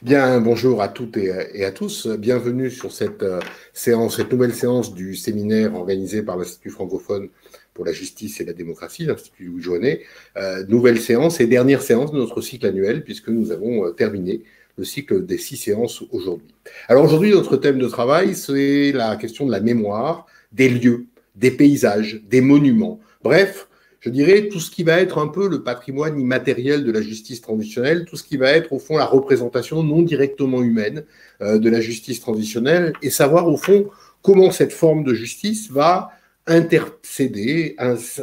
Bien, bonjour à toutes et à tous. Bienvenue sur cette séance, cette nouvelle séance du séminaire organisé par l'Institut francophone pour la justice et la démocratie, l'Institut Louis Joinet. Nouvelle séance et dernière séance de notre cycle annuel, puisque nous avons terminé le cycle des 6 séances aujourd'hui. Alors aujourd'hui, notre thème de travail, c'est la question de la mémoire, des lieux, des paysages, des monuments. Bref, je dirais, tout ce qui va être un peu le patrimoine immatériel de la justice transitionnelle, tout ce qui va être, au fond, la représentation non directement humaine de la justice transitionnelle, et savoir, au fond, comment cette forme de justice va intercéder,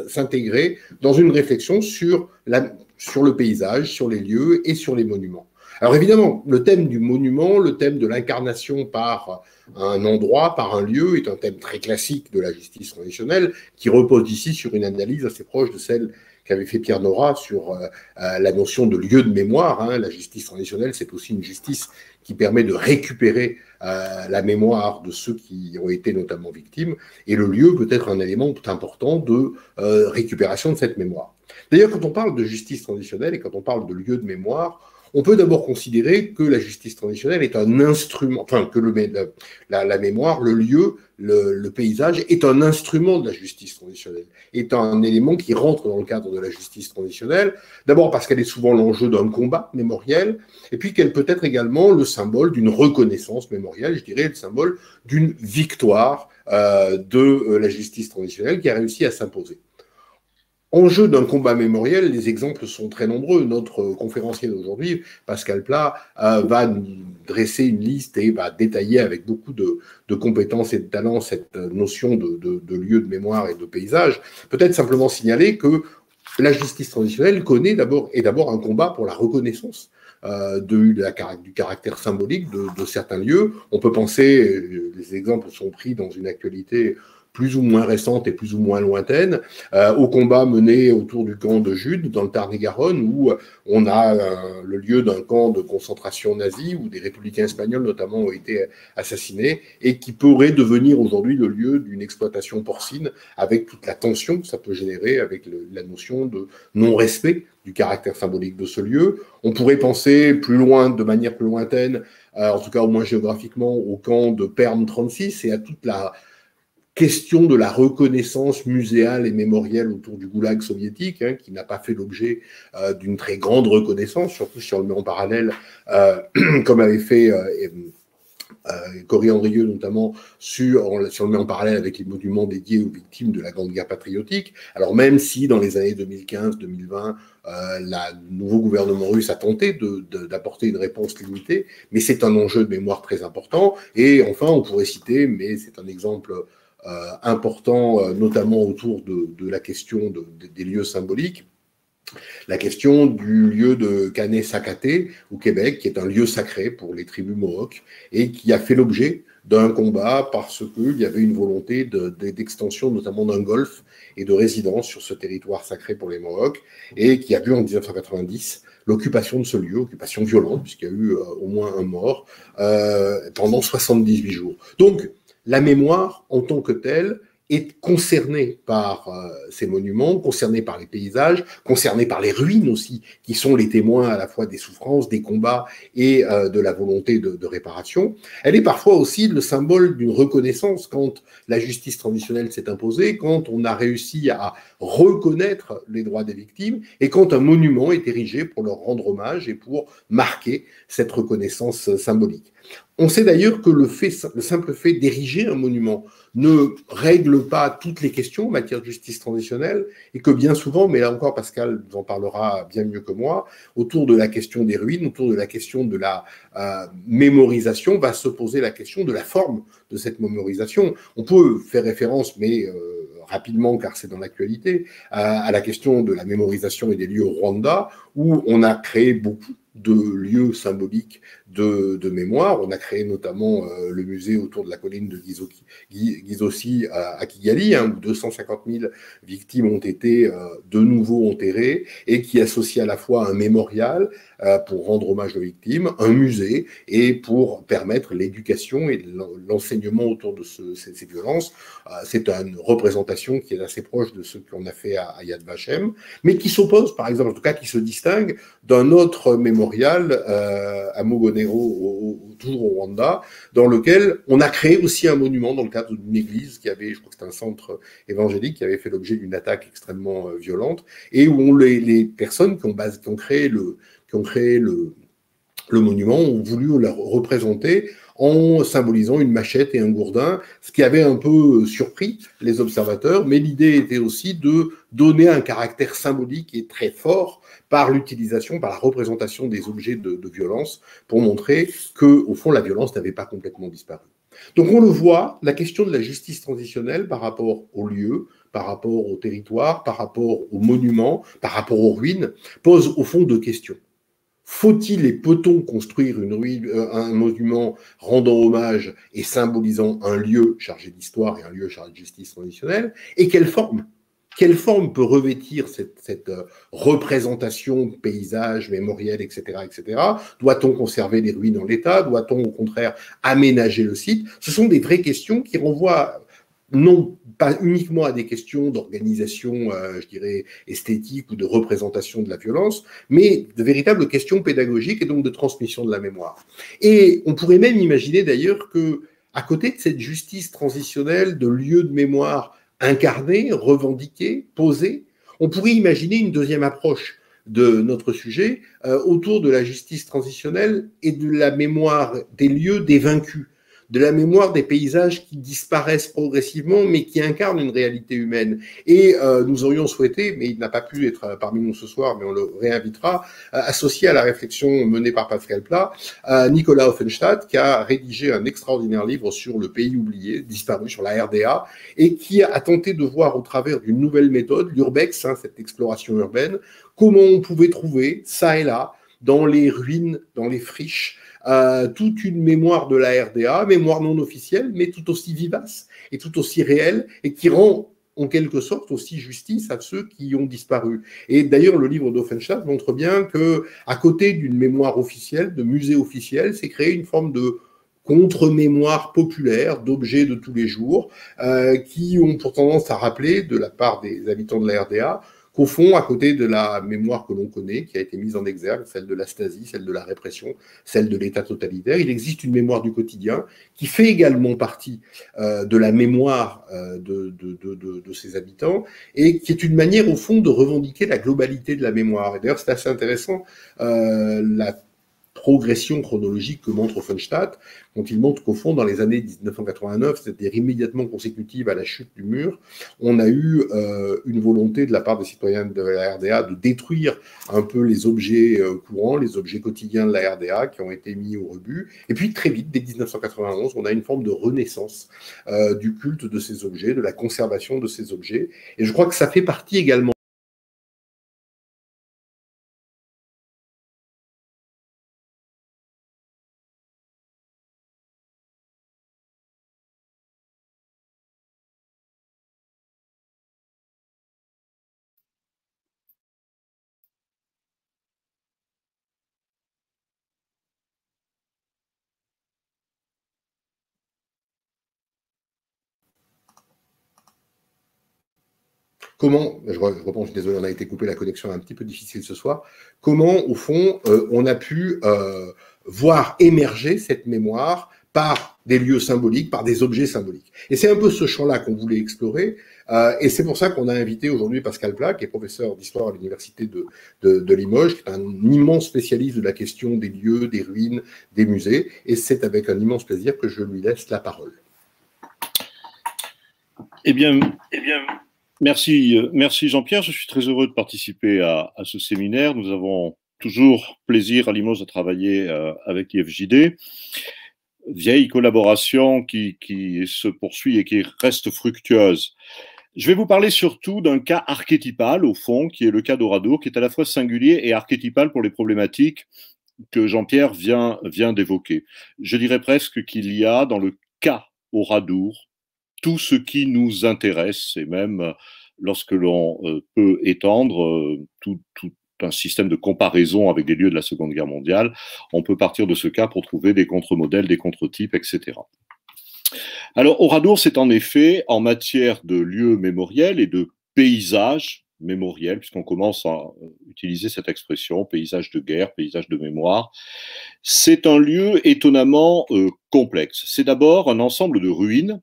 s'intégrer dans une réflexion sur le paysage, sur les lieux et sur les monuments. Alors évidemment, le thème du monument, le thème de l'incarnation par un endroit, par un lieu, est un thème très classique de la justice traditionnelle, qui repose ici sur une analyse assez proche de celle qu'avait fait Pierre Nora sur la notion de lieu de mémoire. Hein. La justice traditionnelle, c'est aussi une justice qui permet de récupérer la mémoire de ceux qui ont été notamment victimes, et le lieu peut être un élément important de récupération de cette mémoire. D'ailleurs, quand on parle de justice traditionnelle et quand on parle de lieu de mémoire, on peut d'abord considérer que la justice traditionnelle est un instrument, enfin que la mémoire, le lieu, le paysage est un instrument de la justice traditionnelle, est un élément qui rentre dans le cadre de la justice traditionnelle, d'abord parce qu'elle est souvent l'enjeu d'un combat mémoriel, et puis qu'elle peut être également le symbole d'une reconnaissance mémorielle, je dirais le symbole d'une victoire de la justice traditionnelle qui a réussi à s'imposer. Enjeu d'un combat mémoriel, les exemples sont très nombreux. Notre conférencier d'aujourd'hui, Pascal Plat, va nous dresser une liste et va détailler avec beaucoup de compétences et de talent cette notion de lieu de mémoire et de paysage. Peut-être simplement signaler que la justice traditionnelle connaît d'abord un combat pour la reconnaissance du caractère symbolique de certains lieux. On peut penser, les exemples sont pris dans une actualité plus ou moins récente et plus ou moins lointaine, au combat mené autour du camp de Jude, dans le Tarn-et-Garonne, où on a le lieu d'un camp de concentration nazi, où des républicains espagnols notamment ont été assassinés, et qui pourrait devenir aujourd'hui le lieu d'une exploitation porcine, avec toute la tension que ça peut générer, avec la notion de non-respect du caractère symbolique de ce lieu. On pourrait penser plus loin, de manière plus lointaine, en tout cas au moins géographiquement, au camp de Perm 36 et à toute la question de la reconnaissance muséale et mémorielle autour du goulag soviétique, hein, qui n'a pas fait l'objet d'une très grande reconnaissance, surtout si on le met en parallèle, comme avait fait Cory Andrieux notamment, si on le met en parallèle avec les monuments dédiés aux victimes de la Grande Guerre patriotique. Alors même si dans les années 2015-2020, le nouveau gouvernement russe a tenté d'apporter une réponse limitée, mais c'est un enjeu de mémoire très important. Et enfin, on pourrait citer, mais c'est un exemple important, notamment autour de la question des lieux symboliques, la question du lieu de Kanesakate au Québec, qui est un lieu sacré pour les tribus Mohawks et qui a fait l'objet d'un combat parce qu'il y avait une volonté d'extension notamment d'un golfe et de résidence sur ce territoire sacré pour les Mohawks, et qui a vu en 1990 l'occupation de ce lieu, occupation violente, puisqu'il y a eu au moins un mort, pendant 78 jours. Donc, la mémoire, en tant que telle, est concernée par ces monuments, concernée par les paysages, concernée par les ruines aussi, qui sont les témoins à la fois des souffrances, des combats et de la volonté de réparation. Elle est parfois aussi le symbole d'une reconnaissance quand la justice traditionnelle s'est imposée, quand on a réussi à reconnaître les droits des victimes et quand un monument est érigé pour leur rendre hommage et pour marquer cette reconnaissance symbolique. On sait d'ailleurs que le simple fait d'ériger un monument ne règle pas toutes les questions en matière de justice transitionnelle, et que bien souvent, mais là encore Pascal vous en parlera bien mieux que moi, autour de la question des ruines, autour de la question de la mémorisation, va se poser la question de la forme de cette mémorisation. On peut faire référence, mais rapidement, car c'est dans l'actualité, à la question de la mémorisation et des lieux au Rwanda, où on a créé beaucoup de lieux symboliques de mémoire. On a créé notamment le musée autour de la colline de Gizosi à Kigali, hein, où 250 000 victimes ont été de nouveau enterrées, et qui associe à la fois un mémorial pour rendre hommage aux victimes, un musée, et pour permettre l'éducation et l'enseignement autour de ces violences. C'est une représentation qui est assez proche de ce qu'on a fait à Yad Vashem, mais qui s'oppose, par exemple, en tout cas qui se distingue d'un autre mémorial mémorial à Mogonero, toujours au Rwanda, dans lequel on a créé aussi un monument dans le cadre d'une église qui avait, je crois que c'était un centre évangélique, qui avait fait l'objet d'une attaque extrêmement violente, et où les personnes qui ont créé le monument ont voulu la représenter en symbolisant une machette et un gourdin, ce qui avait un peu surpris les observateurs, mais l'idée était aussi de donner un caractère symbolique et très fort par l'utilisation, par la représentation des objets de violence, pour montrer que, au fond, la violence n'avait pas complètement disparu. Donc on le voit, la question de la justice transitionnelle par rapport aux lieux, par rapport au territoire, par rapport aux monuments, par rapport aux ruines, pose au fond deux questions. Faut-il et peut-on construire un monument rendant hommage et symbolisant un lieu chargé d'histoire et un lieu chargé de justice traditionnelle? Et quelle forme? Quelle forme peut revêtir cette représentation, paysage, mémoriel, etc., etc. Doit-on conserver les ruines en l'état? Doit-on au contraire aménager le site? Ce sont des vraies questions qui renvoient non pas uniquement à des questions d'organisation, je dirais, esthétique ou de représentation de la violence, mais de véritables questions pédagogiques et donc de transmission de la mémoire. Et on pourrait même imaginer d'ailleurs que, à côté de cette justice transitionnelle de lieu de mémoire incarné, revendiqué, posé, on pourrait imaginer une deuxième approche de notre sujet autour de la justice transitionnelle et de la mémoire des lieux des vaincus, de la mémoire des paysages qui disparaissent progressivement, mais qui incarnent une réalité humaine. Et nous aurions souhaité, mais il n'a pas pu être parmi nous ce soir, mais on le réinvitera, associé à la réflexion menée par Pascal Plat, Nicolas Offenstadt, qui a rédigé un extraordinaire livre sur le pays oublié, disparu, sur la RDA, et qui a tenté de voir au travers d'une nouvelle méthode, l'urbex, cette exploration urbaine, comment on pouvait trouver, ça et là, dans les ruines, dans les friches, toute une mémoire de la RDA, mémoire non officielle, mais tout aussi vivace et tout aussi réelle, et qui rend en quelque sorte aussi justice à ceux qui ont disparu. Et d'ailleurs, le livre d'Offenstadt montre bien que, à côté d'une mémoire officielle, de musée officiel, s'est créée une forme de contre-mémoire populaire d'objets de tous les jours, qui ont pour tendance à rappeler, de la part des habitants de la RDA, qu'au fond, à côté de la mémoire que l'on connaît, qui a été mise en exergue, celle de la Stasi, celle de la répression, celle de l'État totalitaire, il existe une mémoire du quotidien qui fait également partie de la mémoire de ses habitants et qui est une manière, au fond, de revendiquer la globalité de la mémoire. Et d'ailleurs, c'est assez intéressant, la progression chronologique que montre Offenstadt, quand il montre qu'au fond, dans les années 1989, c'est-à-dire immédiatement consécutive à la chute du mur, on a eu une volonté de la part des citoyens de la RDA de détruire un peu les objets courants, les objets quotidiens de la RDA qui ont été mis au rebut. Et puis très vite, dès 1991, on a une forme de renaissance du culte de ces objets, de la conservation de ces objets. Et je crois que ça fait partie également comment, je reprends, je suis désolé, on a été coupé, la connexion est un petit peu difficile ce soir, comment, au fond, on a pu voir émerger cette mémoire par des lieux symboliques, par des objets symboliques. Et c'est un peu ce champ-là qu'on voulait explorer, et c'est pour ça qu'on a invité aujourd'hui Pascal Plat, qui est professeur d'histoire à l'université de Limoges, qui est un immense spécialiste de la question des lieux, des ruines, des musées, et c'est avec un immense plaisir que je lui laisse la parole. Eh bien, merci Jean-Pierre. Je suis très heureux de participer à ce séminaire. Nous avons toujours plaisir à Limoges à travailler avec l'IFJD. Vieille collaboration qui se poursuit et qui reste fructueuse. Je vais vous parler surtout d'un cas archétypal, au fond, qui est le cas d'Oradour, qui est à la fois singulier et archétypal pour les problématiques que Jean-Pierre vient d'évoquer. Je dirais presque qu'il y a dans le cas Oradour tout ce qui nous intéresse, et même lorsque l'on peut étendre tout un système de comparaison avec des lieux de la Seconde Guerre mondiale, on peut partir de ce cas pour trouver des contre-modèles, des contre-types, etc. Alors, Oradour, c'est en effet, en matière de lieux mémoriels et de paysages, mémoriel, puisqu'on commence à utiliser cette expression, paysage de guerre, paysage de mémoire. C'est un lieu étonnamment complexe. C'est d'abord un ensemble de ruines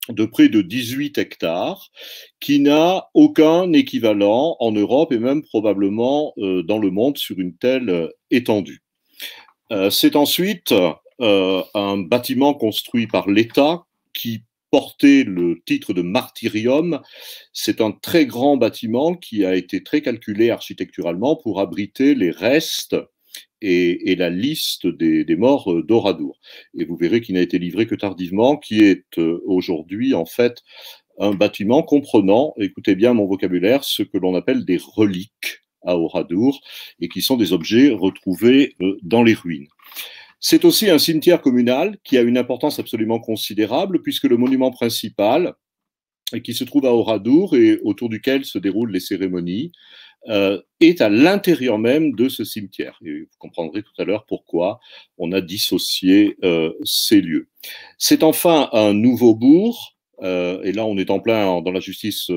de près de 18 hectares, qui n'a aucun équivalent en Europe et même probablement dans le monde sur une telle étendue. C'est ensuite un bâtiment construit par l'État qui portait le titre de martyrium. C'est un très grand bâtiment qui a été très calculé architecturalement pour abriter les restes et la liste des morts d'Oradour. Et vous verrez qu'il n'a été livré que tardivement, qui est aujourd'hui en fait un bâtiment comprenant, écoutez bien mon vocabulaire, ce que l'on appelle des reliques à Oradour, et qui sont des objets retrouvés dans les ruines. C'est aussi un cimetière communal qui a une importance absolument considérable, puisque le monument principal, qui se trouve à Oradour et autour duquel se déroulent les cérémonies, est à l'intérieur même de ce cimetière. Et vous comprendrez tout à l'heure pourquoi on a dissocié ces lieux. C'est enfin un nouveau bourg, et là on est en plein dans la justice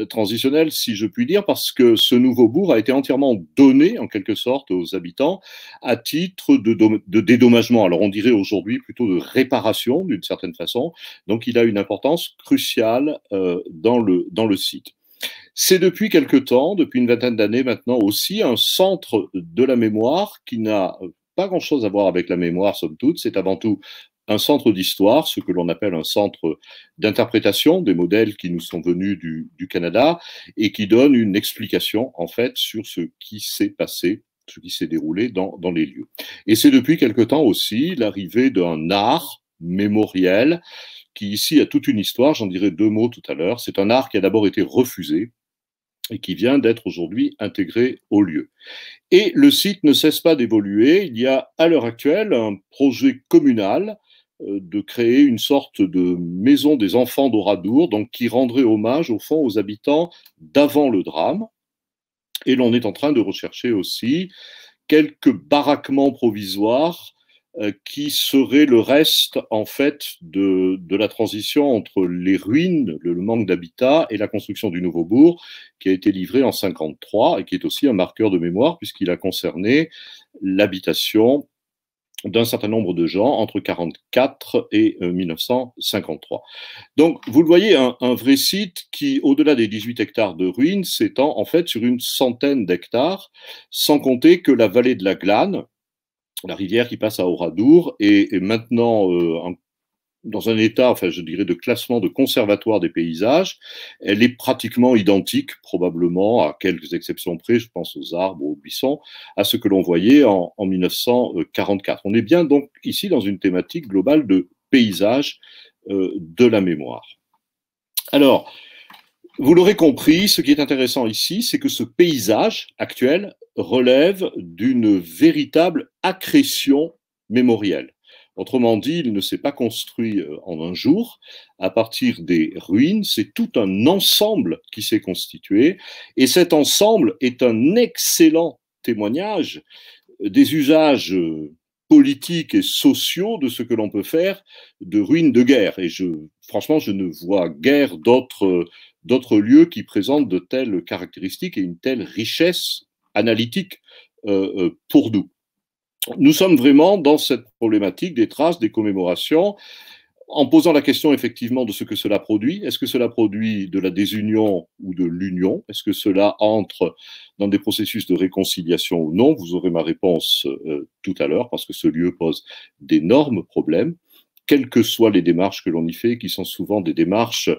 transitionnelle, si je puis dire, parce que ce nouveau bourg a été entièrement donné, en quelque sorte, aux habitants à titre de dédommagement. Alors on dirait aujourd'hui plutôt de réparation, d'une certaine façon. Donc il a une importance cruciale dans le site. C'est depuis quelque temps, depuis une vingtaine d'années maintenant aussi, un centre de la mémoire qui n'a pas grand-chose à voir avec la mémoire, somme toute. C'est avant tout un centre d'histoire, ce que l'on appelle un centre d'interprétation des modèles qui nous sont venus du Canada et qui donne une explication, en fait, sur ce qui s'est passé, ce qui s'est déroulé dans les lieux. Et c'est depuis quelque temps aussi l'arrivée d'un art mémoriel qui ici a toute une histoire, j'en dirai deux mots tout à l'heure. C'est un art qui a d'abord été refusé et qui vient d'être aujourd'hui intégré au lieu. Et le site ne cesse pas d'évoluer. Il y a à l'heure actuelle un projet communal de créer une sorte de maison des enfants d'Oradour, donc qui rendrait hommage au fond aux habitants d'avant le drame. Et l'on est en train de rechercher aussi quelques baraquements provisoires qui serait le reste, en fait, de la transition entre les ruines, le manque d'habitat et la construction du nouveau bourg, qui a été livré en 1953 et qui est aussi un marqueur de mémoire puisqu'il a concerné l'habitation d'un certain nombre de gens entre 1944 et 1953. Donc, vous le voyez, un vrai site qui, au-delà des 18 hectares de ruines, s'étend en fait sur une centaine d'hectares, sans compter que la vallée de la Glane, la rivière qui passe à Oradour, est maintenant dans un état, enfin je dirais, de classement de conservatoire des paysages. Elle est pratiquement identique, probablement, à quelques exceptions près, je pense aux arbres, aux buissons, à ce que l'on voyait en 1944. On est bien donc ici dans une thématique globale de paysage de la mémoire. Alors, vous l'aurez compris, ce qui est intéressant ici, c'est que ce paysage actuel relève d'une véritable accrétion mémorielle. Autrement dit, il ne s'est pas construit en un jour. À partir des ruines, c'est tout un ensemble qui s'est constitué. Et cet ensemble est un excellent témoignage des usages politiques et sociaux de ce que l'on peut faire de ruines de guerre. Et franchement, je ne vois guère d'autres lieux qui présentent de telles caractéristiques et une telle richesse analytique pour nous. Nous sommes vraiment dans cette problématique des traces, des commémorations, en posant la question effectivement de ce que cela produit. Est-ce que cela produit de la désunion ou de l'union? Est-ce que cela entre dans des processus de réconciliation ou non? Vous aurez ma réponse tout à l'heure, parce que ce lieu pose d'énormes problèmes, quelles que soient les démarches que l'on y fait, qui sont souvent des démarches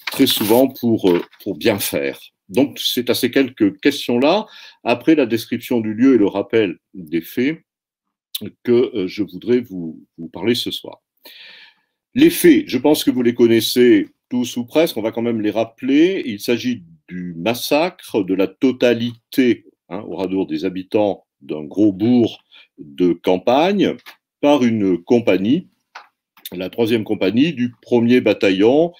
très souvent pour bien faire. Donc c'est à ces quelques questions-là, après la description du lieu et le rappel des faits, que je voudrais vous parler ce soir. Les faits, je pense que vous les connaissez tous ou presque, on va quand même les rappeler. Il s'agit du massacre de la totalité, Oradour, des habitants d'un gros bourg de campagne par une compagnie, la 3e compagnie du 1er bataillon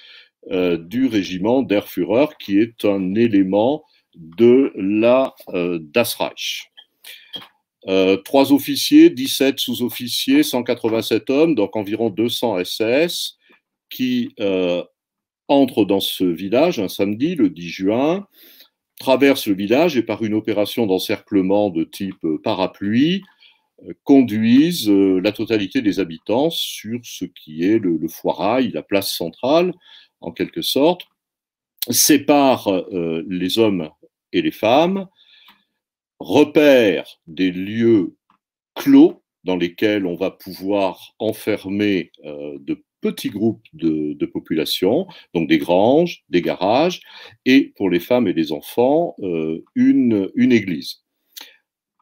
du régiment der Führer, qui est un élément de la Das Reich. 3 officiers, 17 sous-officiers, 187 hommes, donc environ 200 SS, qui entrent dans ce village un samedi, le 10 juin, traversent le village et par une opération d'encerclement de type parapluie, conduisent la totalité des habitants sur ce qui est le foirail, la place centrale, en quelque sorte, séparent les hommes et les femmes, repèrent des lieux clos dans lesquels on va pouvoir enfermer de petits groupes de population, donc des granges, des garages, et pour les femmes et les enfants, une église.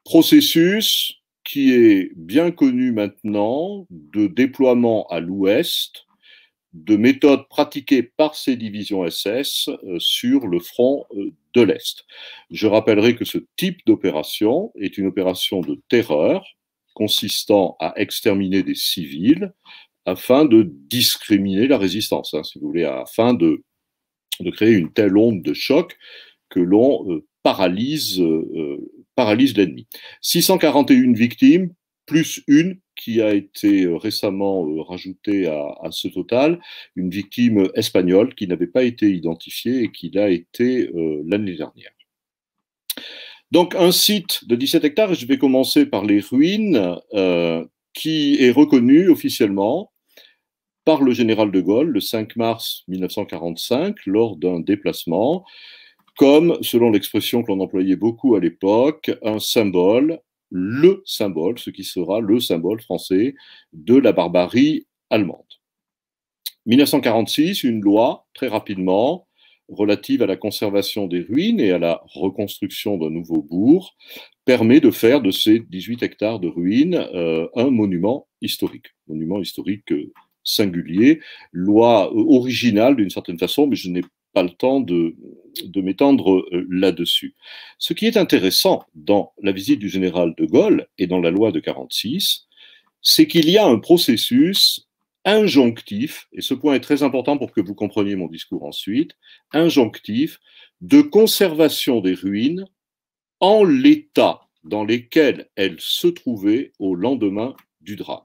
Processus qui est bien connu maintenant de déploiement à l'ouest de méthodes pratiquées par ces divisions SS sur le front de l'Est. Je rappellerai que ce type d'opération est une opération de terreur consistant à exterminer des civils afin de discriminer la résistance, hein, si vous voulez, afin de créer une telle onde de choc que l'on paralyse l'ennemi. 641 victimes, plus une qui a été récemment rajoutée à ce total, une victime espagnole qui n'avait pas été identifiée et qui l'a été l'année dernière. Donc un site de 17 hectares, et je vais commencer par les ruines, qui est reconnu officiellement par le général de Gaulle le 5 mars 1945 lors d'un déplacement, comme, selon l'expression que l'on employait beaucoup à l'époque, un symbole, le symbole, ce qui sera le symbole français de la barbarie allemande. 1946, une loi, très rapidement, relative à la conservation des ruines et à la reconstruction d'un nouveau bourg, permet de faire de ces 18 hectares de ruines un monument historique singulier, loi originale d'une certaine façon, mais je n'ai pas le temps de m'étendre là-dessus. Ce qui est intéressant dans la visite du général de Gaulle et dans la loi de 46, c'est qu'il y a un processus injonctif, et ce point est très important pour que vous compreniez mon discours ensuite, injonctif de conservation des ruines en l'état dans lequel elles se trouvaient au lendemain du drame.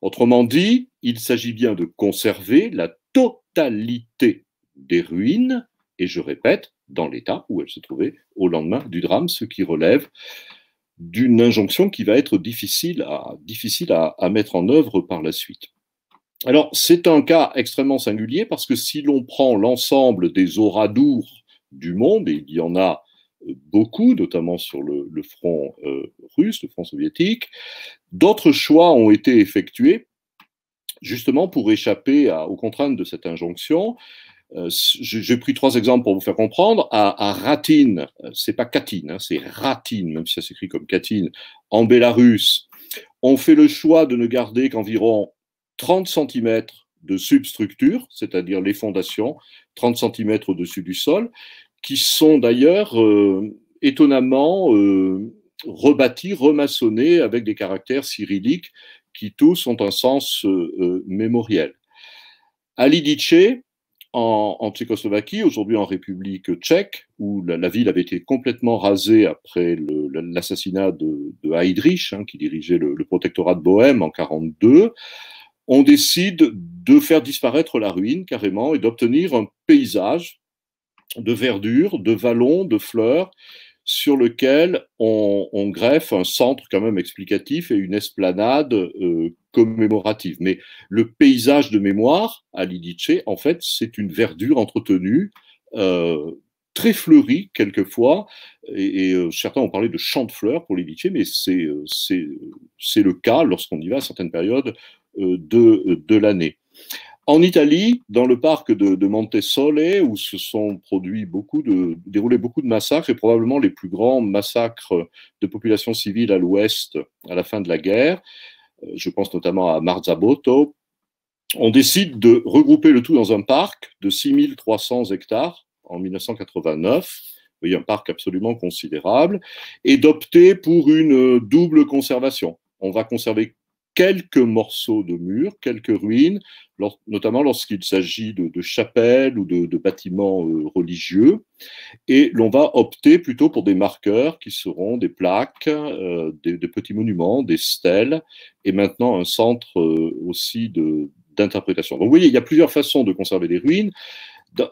Autrement dit, il s'agit bien de conserver la totalité des ruines, et je répète, dans l'état où elles se trouvaient au lendemain du drame, ce qui relève d'une injonction qui va être difficile à mettre en œuvre par la suite. Alors, c'est un cas extrêmement singulier parce que si l'on prend l'ensemble des oradours du monde, et il y en a beaucoup, notamment sur le front russe, le front soviétique, d'autres choix ont été effectués justement pour échapper aux contraintes de cette injonction. J'ai pris 3 exemples pour vous faire comprendre. À Ratine, c'est pas Katyn, hein, c'est Ratine, même si ça s'écrit comme Katyn, en Bélarus, on fait le choix de ne garder qu'environ 30 cm de substructure, c'est-à-dire les fondations, 30 cm au-dessus du sol, qui sont d'ailleurs étonnamment rebâtis, remaçonnés avec des caractères cyrilliques qui tous ont un sens mémoriel. À Lidice, en Tchécoslovaquie, aujourd'hui en République tchèque, où la ville avait été complètement rasée après l'assassinat de Heydrich, hein, qui dirigeait le protectorat de Bohême en 1942, on décide de faire disparaître la ruine carrément et d'obtenir un paysage de verdure, de vallons, de fleurs, sur lequel on greffe un centre quand même explicatif et une esplanade commémorative. Mais le paysage de mémoire à Lidice, en fait, c'est une verdure entretenue, très fleurie quelquefois, et certains ont parlé de champ de fleurs pour Lidice, mais c'est le cas lorsqu'on y va à certaines périodes de l'année. En Italie, dans le parc de Montesole, où se sont déroulés beaucoup de massacres, et probablement les plus grands massacres de populations civiles à l'ouest à la fin de la guerre, je pense notamment à Marzabotto, on décide de regrouper le tout dans un parc de 6300 hectares en 1989, vous voyez, un parc absolument considérable, et d'opter pour une double conservation. On va conserver quelques morceaux de murs, quelques ruines, notamment lorsqu'il s'agit de chapelles ou de bâtiments religieux, et l'on va opter plutôt pour des marqueurs qui seront des plaques, des petits monuments, des stèles, et maintenant un centre aussi d'interprétation. Donc vous voyez, il y a plusieurs façons de conserver des ruines.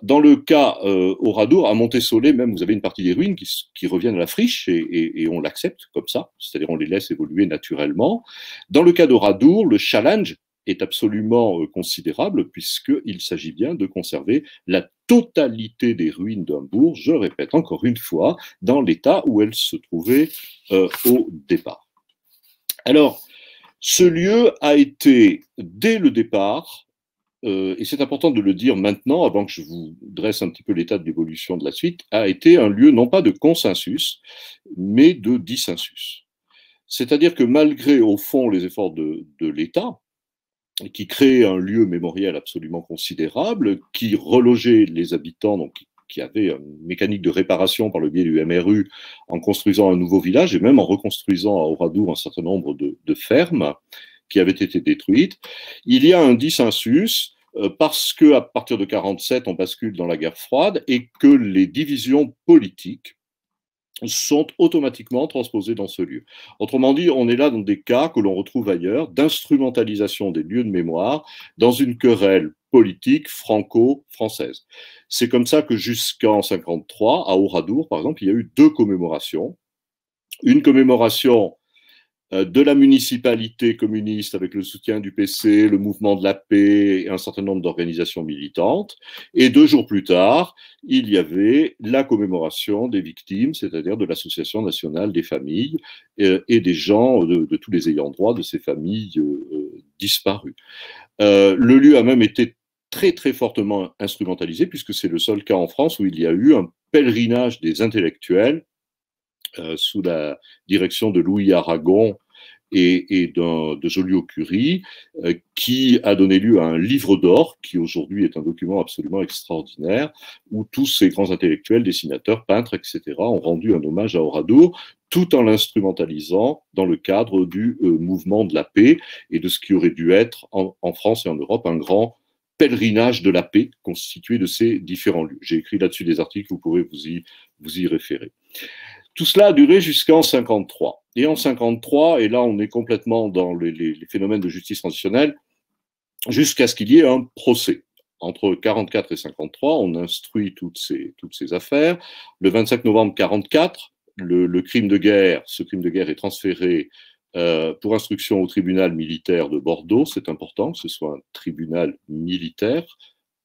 Dans le cas Oradour, à Montesolé, même, vous avez une partie des ruines qui reviennent à la friche et on l'accepte comme ça, c'est-à-dire on les laisse évoluer naturellement. Dans le cas d'Oradour, le challenge est absolument considérable puisqu'il s'agit bien de conserver la totalité des ruines d'un bourg, je répète encore une fois, dans l'état où elles se trouvaient au départ. Alors, ce lieu a été, dès le départ, et c'est important de le dire maintenant, avant que je vous dresse un petit peu l'état de l'évolution de la suite, a été un lieu non pas de consensus, mais de dissensus. C'est-à-dire que malgré, au fond, les efforts de l'État, qui créait un lieu mémoriel absolument considérable, qui relogeait les habitants, donc qui avait une mécanique de réparation par le biais du MRU en construisant un nouveau village et même en reconstruisant à Oradour un certain nombre de fermes qui avaient été détruites. Il y a un dissensus parce qu'à partir de 1947, on bascule dans la guerre froide et que les divisions politiques sont automatiquement transposées dans ce lieu. Autrement dit, on est là dans des cas que l'on retrouve ailleurs d'instrumentalisation des lieux de mémoire dans une querelle politique franco-française. C'est comme ça que jusqu'en 1953, à Oradour, par exemple, il y a eu 2 commémorations. Une commémoration de la municipalité communiste avec le soutien du PC, le mouvement de la paix et un certain nombre d'organisations militantes. Et 2 jours plus tard, il y avait la commémoration des victimes, c'est-à-dire de l'Association nationale des familles et des gens, de tous les ayants droit de ces familles disparues. Le lieu a même été très très fortement instrumentalisé puisque c'est le seul cas en France où il y a eu un pèlerinage des intellectuels sous la direction de Louis Aragon et de Joliot-Curie, qui a donné lieu à un livre d'or, qui aujourd'hui est un document absolument extraordinaire, où tous ces grands intellectuels, dessinateurs, peintres, etc., ont rendu un hommage à Oradour, tout en l'instrumentalisant dans le cadre du mouvement de la paix et de ce qui aurait dû être en France et en Europe un grand pèlerinage de la paix constitué de ces différents lieux. J'ai écrit là-dessus des articles, vous pourrez vous y référer. Tout cela a duré jusqu'en 1953. Et en 1953, et là on est complètement dans les phénomènes de justice transitionnelle, jusqu'à ce qu'il y ait un procès. Entre 1944 et 1953, on instruit toutes ces affaires. Le 25 novembre 1944, le crime de guerre, ce crime de guerre est transféré pour instruction au tribunal militaire de Bordeaux. C'est important que ce soit un tribunal militaire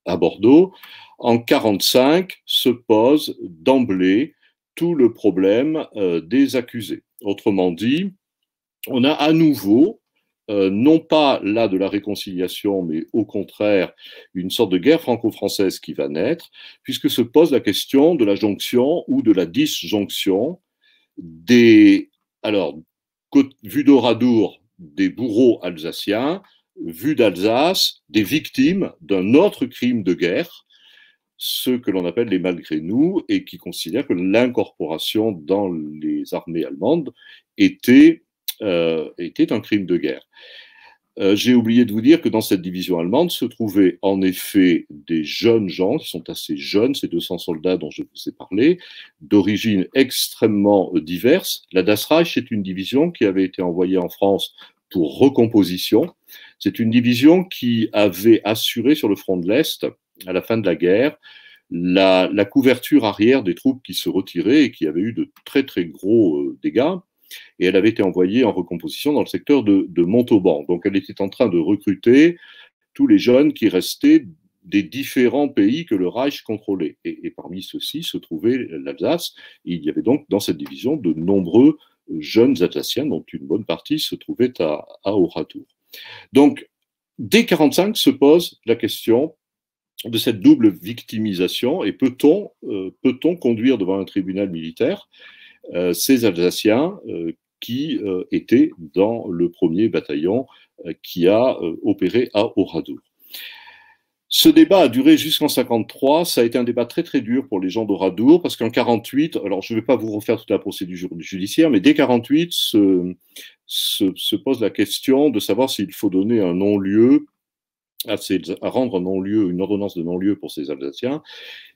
à Bordeaux. En 1945 se pose d'emblée tout le problème des accusés. Autrement dit, on a à nouveau, non pas là de la réconciliation, mais au contraire, une sorte de guerre franco-française qui va naître, puisque se pose la question de la jonction ou de la disjonction des, alors, vu d'Oradour, des bourreaux alsaciens, vu d'Alsace, des victimes d'un autre crime de guerre, ceux que l'on appelle les malgré nous, et qui considèrent que l'incorporation dans les armées allemandes était un crime de guerre. J'ai oublié de vous dire que dans cette division allemande se trouvaient en effet des jeunes gens, qui sont assez jeunes, ces 200 soldats dont je vous ai parlé, d'origine extrêmement diverse. La Das Reich est une division qui avait été envoyée en France pour recomposition. C'est une division qui avait assuré sur le front de l'Est, à la fin de la guerre, la couverture arrière des troupes qui se retiraient et qui avaient eu de très très gros dégâts. Et elle avait été envoyée en recomposition dans le secteur de Montauban. Donc elle était en train de recruter tous les jeunes qui restaient des différents pays que le Reich contrôlait. Et parmi ceux-ci se trouvait l'Alsace. Et il y avait donc dans cette division de nombreux jeunes Alsaciens, dont une bonne partie se trouvait à Oradour. Donc, dès 1945 se pose la question de cette double victimisation et peut-on conduire devant un tribunal militaire ces Alsaciens qui étaient dans le premier bataillon qui a opéré à Oradour. Ce débat a duré jusqu'en 1953. Ça a été un débat très très dur pour les gens d'Oradour parce qu'en 1948, alors je ne vais pas vous refaire toute la procédure judiciaire, mais dès 1948 se pose la question de savoir s'il faut donner un non-lieu à rendre un non-lieu, une ordonnance de non-lieu pour ces Alsaciens.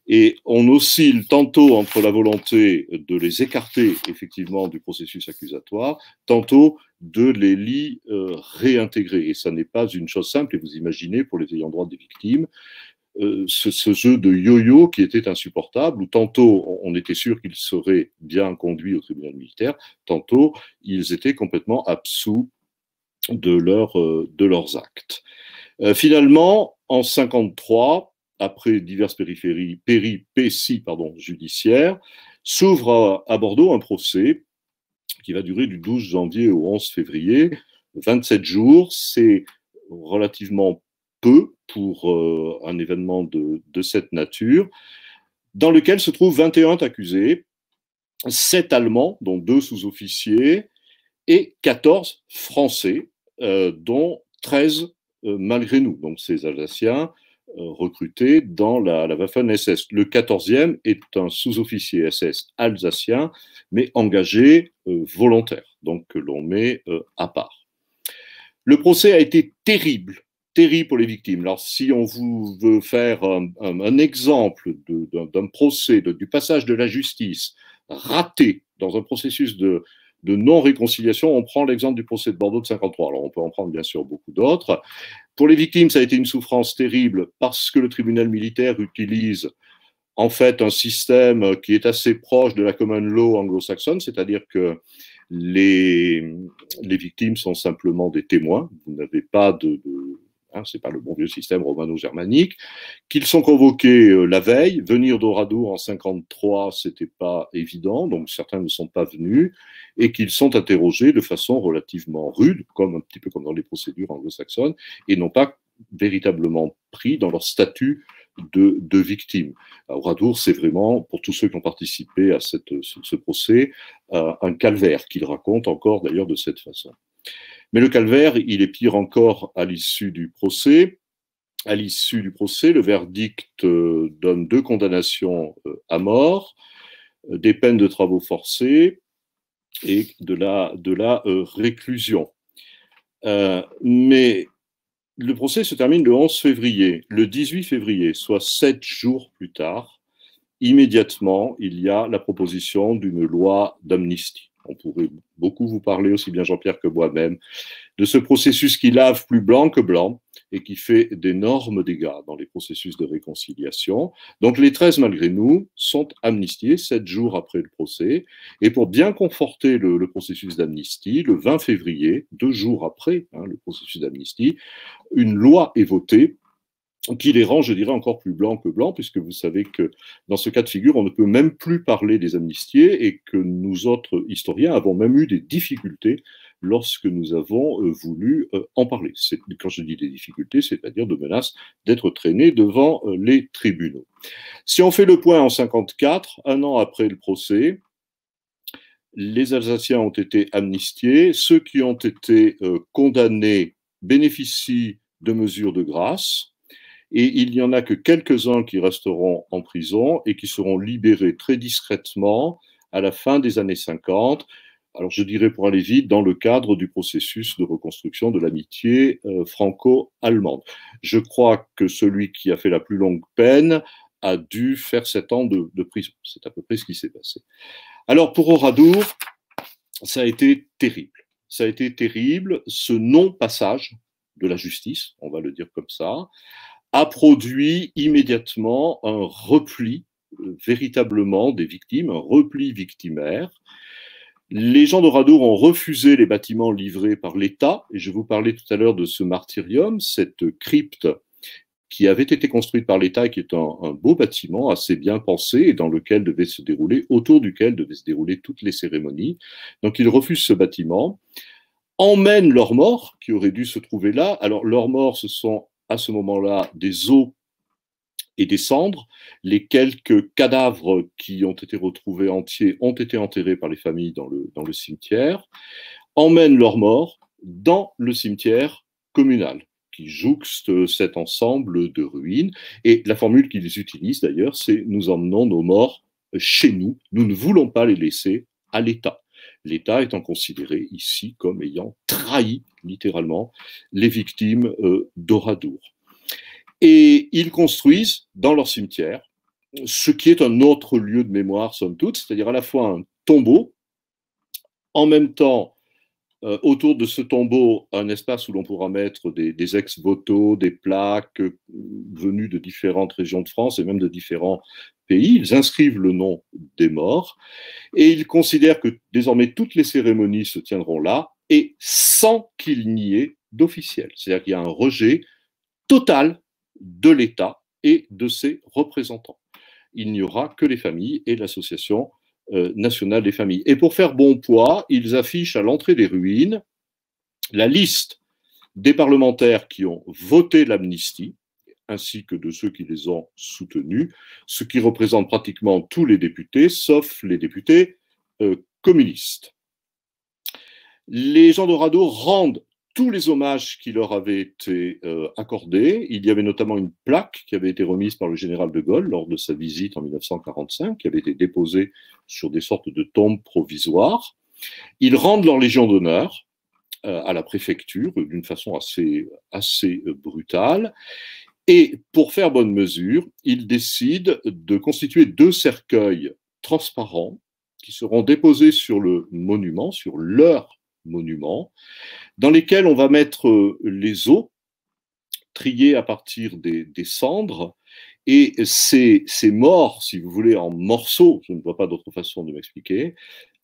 Et on oscille tantôt entre la volonté de les écarter effectivement du processus accusatoire, tantôt de les réintégrer. Et ça n'est pas une chose simple, et vous imaginez, pour les ayants droit des victimes, ce jeu de yo-yo qui était insupportable, où tantôt on était sûr qu'ils seraient bien conduits au tribunal militaire, tantôt ils étaient complètement absous de leurs actes. Finalement, en 1953, après diverses péripéties judiciaires, s'ouvre à Bordeaux un procès qui va durer du 12 janvier au 11 février, 27 jours. C'est relativement peu pour un événement de cette nature, dans lequel se trouvent 21 accusés, 7 Allemands, dont 2 sous-officiers, et 14 Français, dont 13 malgré nous, donc ces Alsaciens recrutés dans la Waffen-SS. Le 14e est un sous-officier SS alsacien, mais engagé volontaire, donc que l'on met à part. Le procès a été terrible pour les victimes. Alors, si on vous veut faire un exemple d'un procès, du passage de la justice raté dans un processus de non-réconciliation, on prend l'exemple du procès de Bordeaux de 1953. Alors, on peut en prendre bien sûr beaucoup d'autres. Pour les victimes, ça a été une souffrance terrible parce que le tribunal militaire utilise en fait un système qui est assez proche de la common law anglo-saxonne, c'est-à-dire que les victimes sont simplement des témoins. Vous n'avez pas c'est pas le bon vieux système romano-germanique, qu'ils sont convoqués la veille. Venir d'Oradour en 1953, c'était pas évident, donc certains ne sont pas venus, et qu'ils sont interrogés de façon relativement rude, un petit peu comme dans les procédures anglo-saxonnes, et non pas véritablement pris dans leur statut de victime. À Oradour, c'est vraiment, pour tous ceux qui ont participé à ce procès, un calvaire qu'ils racontent encore d'ailleurs de cette façon. Mais le calvaire, il est pire encore à l'issue du procès. À l'issue du procès, le verdict donne 2 condamnations à mort, des peines de travaux forcés et de la réclusion. Mais le procès se termine le 11 février. Le 18 février, soit 7 jours plus tard, immédiatement, il y a la proposition d'une loi d'amnistie. On pourrait beaucoup vous parler, aussi bien Jean-Pierre que moi-même, de ce processus qui lave plus blanc que blanc et qui fait d'énormes dégâts dans les processus de réconciliation. Donc les 13, malgré nous, sont amnistiés 7 jours après le procès. Et pour bien conforter le processus d'amnistie, le 20 février, 2 jours après le processus d'amnistie, une loi est votée qui les rend, je dirais, encore plus blancs que blancs, puisque vous savez que dans ce cas de figure, on ne peut même plus parler des amnistiés et que nous autres historiens avons même eu des difficultés lorsque nous avons voulu en parler. Quand je dis des difficultés, c'est-à-dire de menaces d'être traînés devant les tribunaux. Si on fait le point en 1954, un an après le procès, les Alsaciens ont été amnistiés. Ceux qui ont été condamnés bénéficient de mesures de grâce. Et il n'y en a que quelques-uns qui resteront en prison et qui seront libérés très discrètement à la fin des années 50. Alors je dirais pour aller vite, dans le cadre du processus de reconstruction de l'amitié franco-allemande. Je crois que celui qui a fait la plus longue peine a dû faire 7 ans de prison. C'est à peu près ce qui s'est passé. Alors pour Oradour, ça a été terrible. Ça a été terrible, ce non-passage de la justice, on va le dire comme ça, a produit immédiatement un repli véritablement des victimes, un repli victimaire. Les gens d'Oradour ont refusé les bâtiments livrés par l'État, et je vous parlais tout à l'heure de ce martyrium, cette crypte qui avait été construite par l'État et qui est un beau bâtiment assez bien pensé et autour duquel devaient se dérouler toutes les cérémonies. Donc ils refusent ce bâtiment, emmènent leurs morts qui auraient dû se trouver là. Alors leurs morts, ce sont à ce moment-là des os et des cendres. Les quelques cadavres qui ont été retrouvés entiers ont été enterrés par les familles dans le cimetière, emmènent leurs morts dans le cimetière communal qui jouxte cet ensemble de ruines. Et la formule qu'ils utilisent d'ailleurs, c'est « nous emmenons nos morts chez nous, nous ne voulons pas les laisser à l'État ». L'État étant considéré ici comme ayant trahi, littéralement, les victimes d'Oradour. Et ils construisent dans leur cimetière ce qui est un autre lieu de mémoire, somme toute, c'est-à-dire à la fois un tombeau, en même temps autour de ce tombeau un espace où l'on pourra mettre des ex-voto, des plaques venues de différentes régions de France et même de différents pays. Ils inscrivent le nom des morts et ils considèrent que désormais toutes les cérémonies se tiendront là et sans qu'il n'y ait d'officiel. C'est-à-dire qu'il y a un rejet total de l'État et de ses représentants. Il n'y aura que les familles et l'association nationale des familles. Et pour faire bon poids, ils affichent à l'entrée des ruines la liste des parlementaires qui ont voté l'amnistie, ainsi que de ceux qui les ont soutenus, ce qui représente pratiquement tous les députés, sauf les députés communistes. Les gens d'Oradour rendent tous les hommages qui leur avaient été accordés. Il y avait notamment une plaque qui avait été remise par le général de Gaulle lors de sa visite en 1945, qui avait été déposée sur des sortes de tombes provisoires. Ils rendent leur Légion d'honneur à la préfecture d'une façon assez brutale. Et pour faire bonne mesure, ils décident de constituer 2 cercueils transparents qui seront déposés sur le monument, sur leur monument, dans lesquels on va mettre les os triés à partir des cendres, et ces morts, si vous voulez, en morceaux, je ne vois pas d'autre façon de m'expliquer,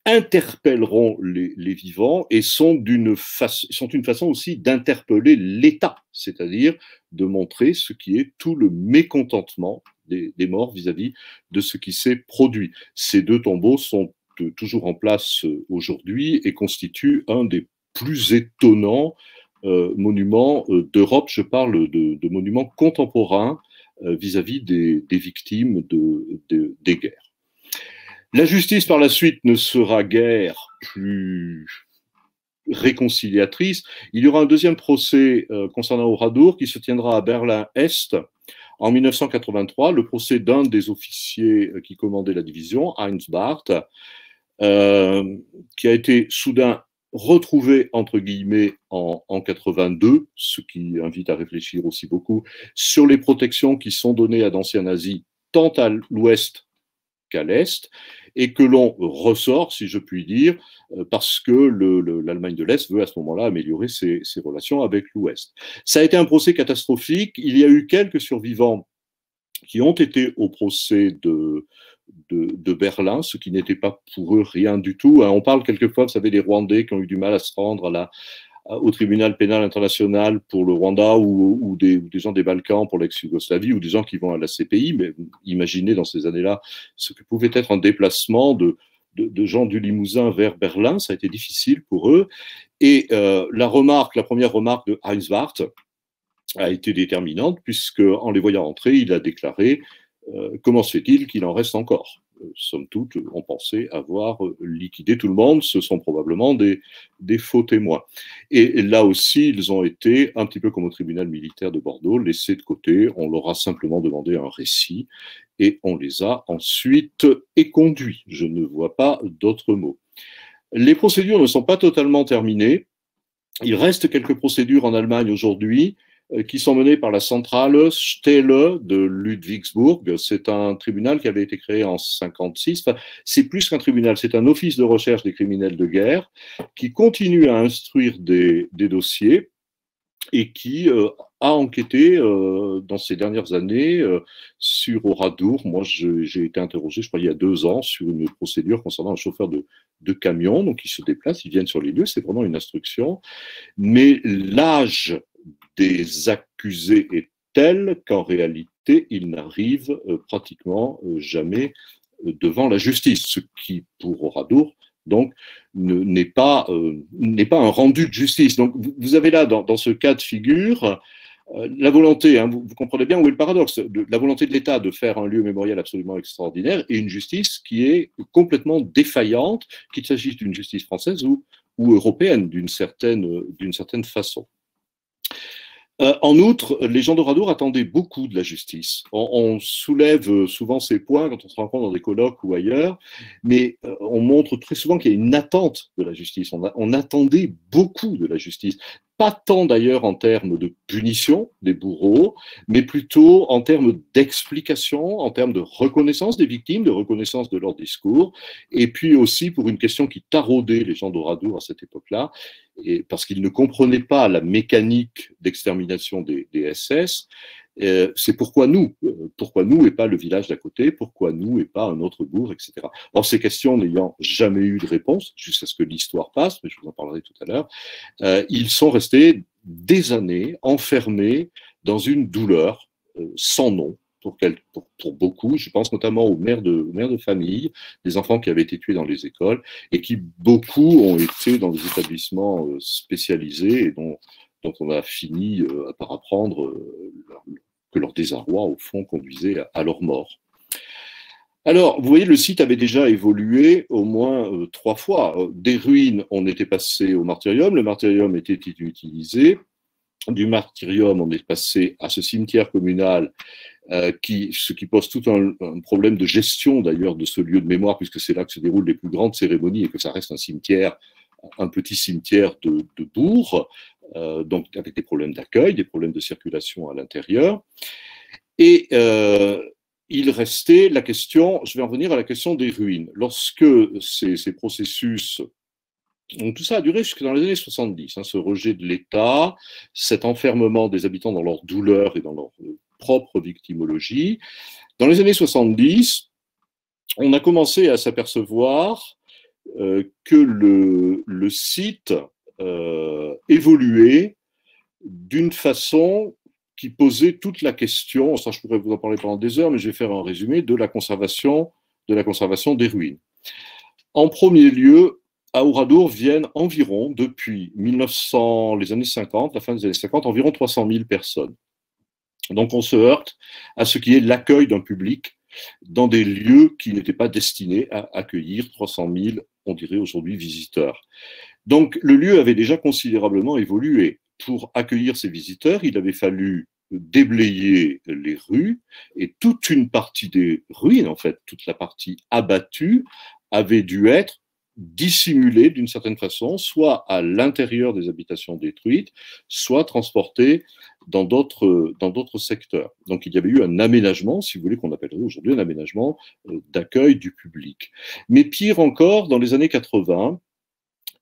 interpelleront les vivants et sont une façon aussi d'interpeller l'État, c'est-à-dire de montrer ce qui est tout le mécontentement des morts vis-à-vis de ce qui s'est produit. Ces 2 tombeaux sont toujours en place aujourd'hui et constituent un des plus étonnants monuments d'Europe. Je parle de monuments contemporains vis-à-vis des victimes des guerres. La justice, par la suite, ne sera guère plus réconciliatrice. Il y aura un 2e procès concernant Oradour qui se tiendra à Berlin-Est en 1983, le procès d'un des officiers qui commandait la division, Heinz Barth, qui a été soudain retrouvé, entre guillemets, en 82, ce qui invite à réfléchir aussi beaucoup sur les protections qui sont données à d'anciens nazis, tant à l'ouest qu'à l'est, et que l'on ressort, si je puis dire, parce que l'Allemagne de l'Est veut à ce moment-là améliorer ses relations avec l'Ouest. Ça a été un procès catastrophique. Il y a eu quelques survivants qui ont été au procès de Berlin, ce qui n'était pas pour eux rien du tout. On parle quelquefois, vous savez, des Rwandais qui ont eu du mal à se rendre au tribunal pénal international pour le Rwanda ou des gens des Balkans pour l'ex-Yougoslavie ou des gens qui vont à la CPI, mais imaginez dans ces années-là ce que pouvait être un déplacement de gens du Limousin vers Berlin, ça a été difficile pour eux. Et la première remarque de Heinz Barth a été déterminante puisque en les voyant entrer, il a déclaré comment se fait-il qu'il en reste encore ? Somme toute, on pensait avoir liquidé tout le monde, ce sont probablement des faux témoins. Et là aussi, ils ont été, un petit peu comme au tribunal militaire de Bordeaux, laissés de côté, on leur a simplement demandé un récit, et on les a ensuite éconduits. Je ne vois pas d'autres mots. Les procédures ne sont pas totalement terminées, il reste quelques procédures en Allemagne aujourd'hui, qui sont menées par la centrale Stelle de Ludwigsburg. C'est un tribunal qui avait été créé en 1956. Enfin, c'est plus qu'un tribunal, c'est un office de recherche des criminels de guerre qui continue à instruire des dossiers et qui a enquêté dans ces dernières années sur Oradour. Moi, j'ai été interrogé, je crois, il y a 2 ans, sur une procédure concernant un chauffeur de camion. Donc, ils se déplacent, ils viennent sur les lieux, c'est vraiment une instruction. Mais l'âge des accusés est tel qu'en réalité, ils n'arrivent pratiquement jamais devant la justice, ce qui, pour Oradour, donc, n'est pas un rendu de justice. Donc, vous avez là, dans ce cas de figure, la volonté, vous comprenez bien où est le paradoxe, la volonté de l'État de faire un lieu mémorial absolument extraordinaire et une justice qui est complètement défaillante, qu'il s'agisse d'une justice française ou européenne, d'une certaine façon. En outre, les gens d'Oradour attendaient beaucoup de la justice. On soulève souvent ces points quand on se rencontre dans des colloques ou ailleurs, mais on montre très souvent qu'il y a une attente de la justice. On attendait beaucoup de la justice. pas tant d'ailleurs en termes de punition des bourreaux, mais plutôt en termes d'explication, en termes de reconnaissance des victimes, de reconnaissance de leur discours, et puis aussi pour une question qui taraudait les gens d'Oradour à cette époque-là, et parce qu'ils ne comprenaient pas la mécanique d'extermination des SS. C'est pourquoi nous et pas le village d'à côté, pourquoi nous et pas un autre bourg, etc. Or, ces questions n'ayant jamais eu de réponse, jusqu'à ce que l'histoire passe, mais je vous en parlerai tout à l'heure, ils sont restés des années enfermés dans une douleur sans nom. Pour beaucoup, je pense notamment aux mères de famille, des enfants qui avaient été tués dans les écoles, et qui beaucoup ont été dans des établissements spécialisés et dont on a fini par apprendre que leur désarroi, au fond, conduisait à leur mort. Alors, vous voyez, le site avait déjà évolué au moins 3 fois. Des ruines, on était passé au martyrium, le martyrium était utilisé. Du martyrium, on est passé à ce cimetière communal, ce qui pose tout un problème de gestion d'ailleurs de ce lieu de mémoire, puisque c'est là que se déroulent les plus grandes cérémonies et que ça reste un cimetière, un petit cimetière de bourg, donc avec des problèmes d'accueil, des problèmes de circulation à l'intérieur. Et il restait la question, je vais en venir à la question des ruines. Lorsque ces processus, donc tout ça a duré jusque dans les années 70, ce rejet de l'État, cet enfermement des habitants dans leur douleur et dans leur propre victimologie. Dans les années 70, on a commencé à s'apercevoir que le site évoluait d'une façon qui posait toute la question, ça je pourrais vous en parler pendant des heures, mais je vais faire un résumé, de la conservation des ruines. En premier lieu, à Oradour viennent environ, depuis les années 50, la fin des années 50, environ 300 000 personnes. Donc on se heurte à ce qui est l'accueil d'un public dans des lieux qui n'étaient pas destinés à accueillir 300 000, on dirait aujourd'hui, visiteurs. Donc le lieu avait déjà considérablement évolué. Pour accueillir ces visiteurs, il avait fallu déblayer les rues, et toute une partie des ruines, en fait, toute la partie abattue, avait dû être dissimulée d'une certaine façon, soit à l'intérieur des habitations détruites, soit transportée dans d'autres secteurs. Donc il y avait eu un aménagement, si vous voulez, qu'on appellerait aujourd'hui un aménagement d'accueil du public. Mais pire encore, dans les années 80,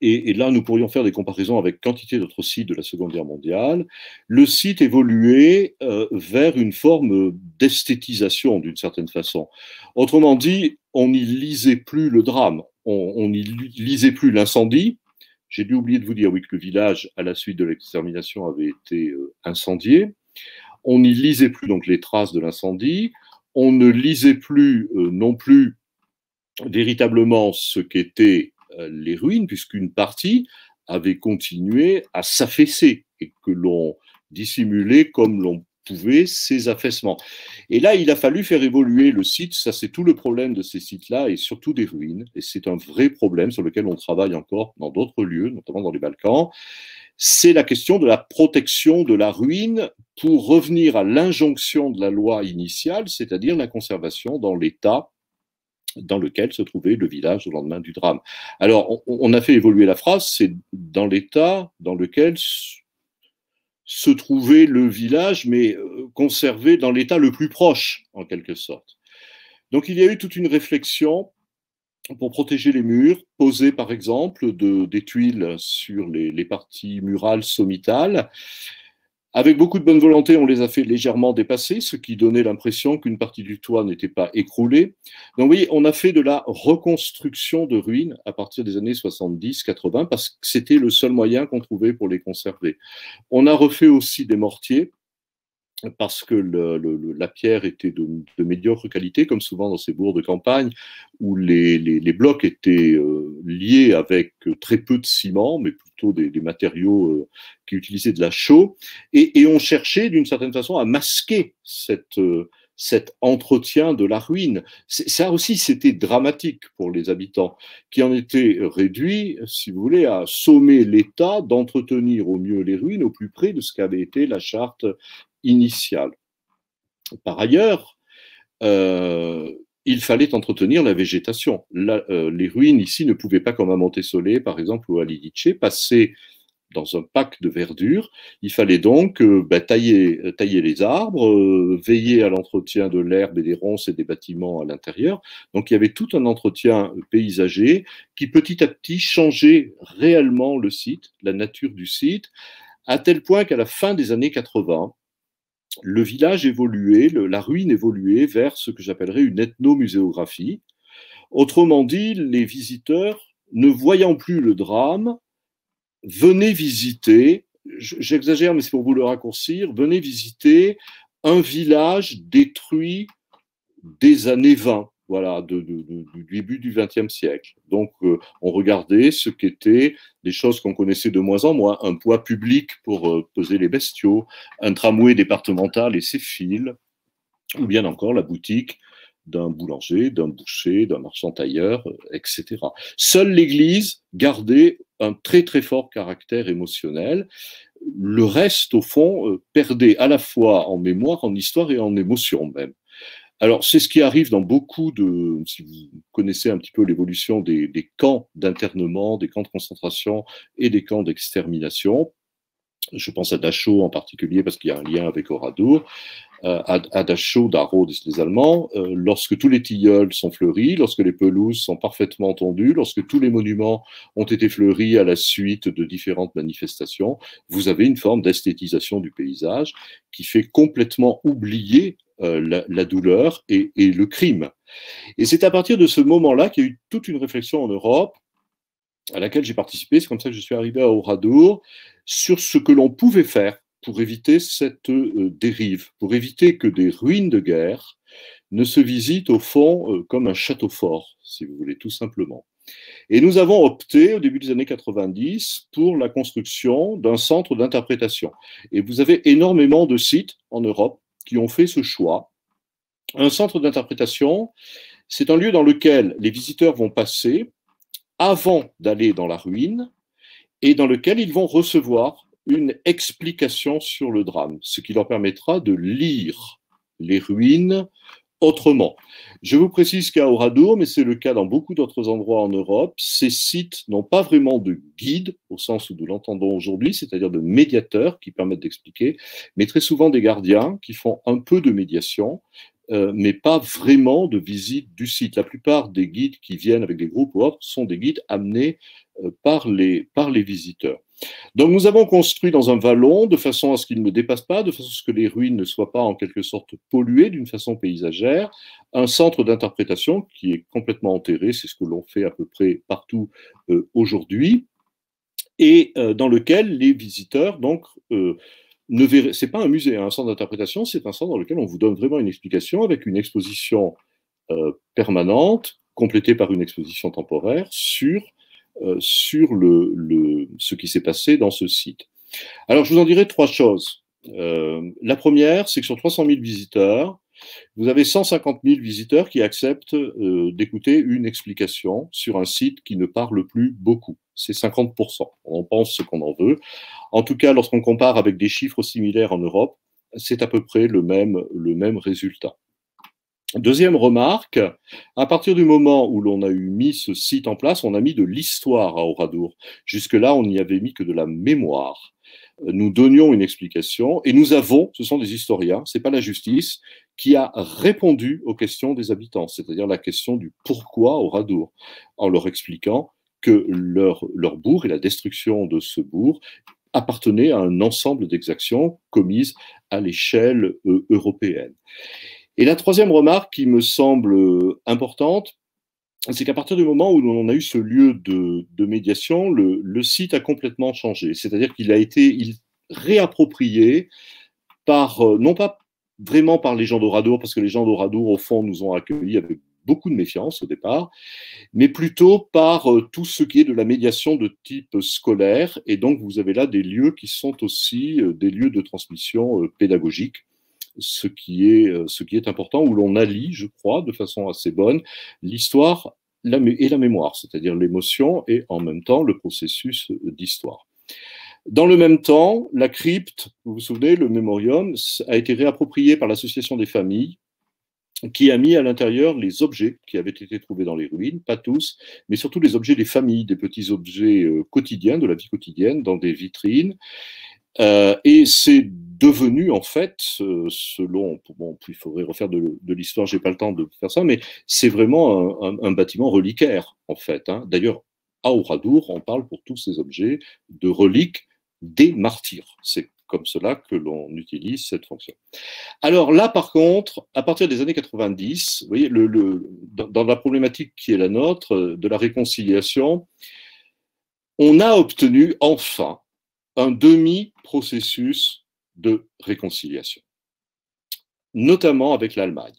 et là, nous pourrions faire des comparaisons avec quantité d'autres sites de la Seconde Guerre mondiale. Le site évoluait vers une forme d'esthétisation, d'une certaine façon. Autrement dit, on n'y lisait plus le drame, on n'y lisait plus l'incendie. J'ai dû oublier de vous dire, oui, que le village, à la suite de l'extermination, avait été incendié. On n'y lisait plus donc les traces de l'incendie. On ne lisait plus non plus véritablement ce qu'étaient les ruines, puisqu'une partie avait continué à s'affaisser et que l'on dissimulait comme l'on pouvait ces affaissements. Et là, il a fallu faire évoluer le site. Ça, c'est tout le problème de ces sites-là et surtout des ruines. Et c'est un vrai problème sur lequel on travaille encore dans d'autres lieux, notamment dans les Balkans. C'est la question de la protection de la ruine pour revenir à l'injonction de la loi initiale, c'est-à-dire la conservation dans l'état dans lequel se trouvait le village au lendemain du drame. Alors, on a fait évoluer la phrase, c'est dans l'état dans lequel se trouvait le village, mais conservé dans l'état le plus proche, en quelque sorte. Donc, il y a eu toute une réflexion pour protéger les murs, poser par exemple des tuiles sur les parties murales sommitales. Avec beaucoup de bonne volonté, on les a fait légèrement dépasser, ce qui donnait l'impression qu'une partie du toit n'était pas écroulée. Donc oui, on a fait de la reconstruction de ruines à partir des années 70-80 parce que c'était le seul moyen qu'on trouvait pour les conserver. On a refait aussi des mortiers parce que la pierre était de médiocre qualité, comme souvent dans ces bourgs de campagne, où les blocs étaient liés avec très peu de ciment, mais plutôt des matériaux qui utilisaient de la chaux, et on cherchait d'une certaine façon à masquer cet entretien de la ruine. Ça aussi, c'était dramatique pour les habitants, qui en étaient réduits, si vous voulez, à sommer l'État d'entretenir au mieux les ruines au plus près de ce qu'avait été la charte initiale. Par ailleurs, il fallait entretenir la végétation. Les ruines ici ne pouvaient pas, comme à Montesolè, par exemple, ou à Lidice, passer dans un pack de verdure. Il fallait donc tailler les arbres, veiller à l'entretien de l'herbe et des ronces et des bâtiments à l'intérieur. Donc il y avait tout un entretien paysager qui petit à petit changeait réellement le site, la nature du site, à tel point qu'à la fin des années 80, le village évoluait, la ruine évoluait vers ce que j'appellerais une ethnomuséographie. Autrement dit, les visiteurs, ne voyant plus le drame, venaient visiter, j'exagère mais c'est pour vous le raccourcir, venaient visiter un village détruit des années 20, voilà, du début du XXe siècle. Donc, on regardait ce qu'étaient des choses qu'on connaissait de moins en moins, un poids public pour peser les bestiaux, un tramway départemental et ses fils, ou bien encore la boutique d'un boulanger, d'un boucher, d'un marchand tailleur, etc. Seule l'Église gardait un très très fort caractère émotionnel. Le reste, au fond, perdait à la fois en mémoire, en histoire et en émotion même. Alors, c'est ce qui arrive dans beaucoup de, si vous connaissez un petit peu l'évolution des camps d'internement, des camps de concentration et des camps d'extermination. Je pense à Dachau en particulier parce qu'il y a un lien avec Oradour. À Dachau, Dachau, disent les Allemands, lorsque tous les tilleuls sont fleuris, lorsque les pelouses sont parfaitement tondues, lorsque tous les monuments ont été fleuris à la suite de différentes manifestations, vous avez une forme d'esthétisation du paysage qui fait complètement oublier la douleur et le crime. Et c'est à partir de ce moment-là qu'il y a eu toute une réflexion en Europe à laquelle j'ai participé, c'est comme ça que je suis arrivé à Oradour, sur ce que l'on pouvait faire pour éviter cette dérive, pour éviter que des ruines de guerre ne se visitent au fond comme un château fort, si vous voulez, tout simplement. Et nous avons opté, au début des années 90, pour la construction d'un centre d'interprétation. Et vous avez énormément de sites en Europe qui ont fait ce choix. Un centre d'interprétation, c'est un lieu dans lequel les visiteurs vont passer avant d'aller dans la ruine et dans lequel ils vont recevoir une explication sur le drame, ce qui leur permettra de lire les ruines autrement. Je vous précise qu'à Oradour, mais c'est le cas dans beaucoup d'autres endroits en Europe, ces sites n'ont pas vraiment de guide, au sens où nous l'entendons aujourd'hui, c'est-à-dire de médiateurs qui permettent d'expliquer, mais très souvent des gardiens qui font un peu de médiation, mais pas vraiment de visite du site. La plupart des guides qui viennent avec des groupes ou autres sont des guides amenés par les visiteurs. Donc nous avons construit dans un vallon de façon à ce qu'il ne dépasse pas, de façon à ce que les ruines ne soient pas en quelque sorte polluées d'une façon paysagère, un centre d'interprétation qui est complètement enterré, c'est ce que l'on fait à peu près partout aujourd'hui, et dans lequel les visiteurs donc ne verraient, c'est pas un musée, hein, un centre d'interprétation, c'est un centre dans lequel on vous donne vraiment une explication avec une exposition permanente, complétée par une exposition temporaire sur ce qui s'est passé dans ce site. Alors, je vous en dirai trois choses. La première, c'est que sur 300 000 visiteurs, vous avez 150 000 visiteurs qui acceptent d'écouter une explication sur un site qui ne parle plus beaucoup. C'est 50%. On pense ce qu'on en veut. En tout cas, lorsqu'on compare avec des chiffres similaires en Europe, c'est à peu près le même résultat. Deuxième remarque, à partir du moment où l'on a mis ce site en place, on a mis de l'histoire à Oradour. Jusque-là, on n'y avait mis que de la mémoire. Nous donnions une explication et nous avons, ce sont des historiens, c'est pas la justice, qui a répondu aux questions des habitants, c'est-à-dire la question du pourquoi Oradour, en leur expliquant que leur bourg et la destruction de ce bourg appartenaient à un ensemble d'exactions commises à l'échelle européenne. Et la troisième remarque qui me semble importante, c'est qu'à partir du moment où on a eu ce lieu de médiation, le site a complètement changé. C'est-à-dire qu'il a été réapproprié par, non pas vraiment par les gens d'Oradour, parce que les gens d'Oradour, au fond, nous ont accueillis avec beaucoup de méfiance au départ, mais plutôt par tout ce qui est de la médiation de type scolaire. Et donc, vous avez là des lieux qui sont aussi des lieux de transmission pédagogique. Ce qui est important, où l'on allie, je crois, de façon assez bonne, l'histoire et la mémoire, c'est-à-dire l'émotion et en même temps le processus d'histoire. Dans le même temps, la crypte, vous vous souvenez, le mémorium, a été réapproprié par l'Association des familles qui a mis à l'intérieur les objets qui avaient été trouvés dans les ruines, pas tous, mais surtout les objets des familles, des petits objets quotidiens, de la vie quotidienne, dans des vitrines. Et c'est devenu, en fait, selon, bon, il faudrait refaire de l'histoire, j'ai pas le temps de faire ça, mais c'est vraiment un bâtiment reliquaire, en fait. Hein. D'ailleurs, à Oradour, on parle pour tous ces objets de reliques des martyrs. C'est comme cela que l'on utilise cette fonction. Alors là, par contre, à partir des années 90, vous voyez, dans la problématique qui est la nôtre, de la réconciliation, on a obtenu enfin un demi-processus de réconciliation, notamment avec l'Allemagne.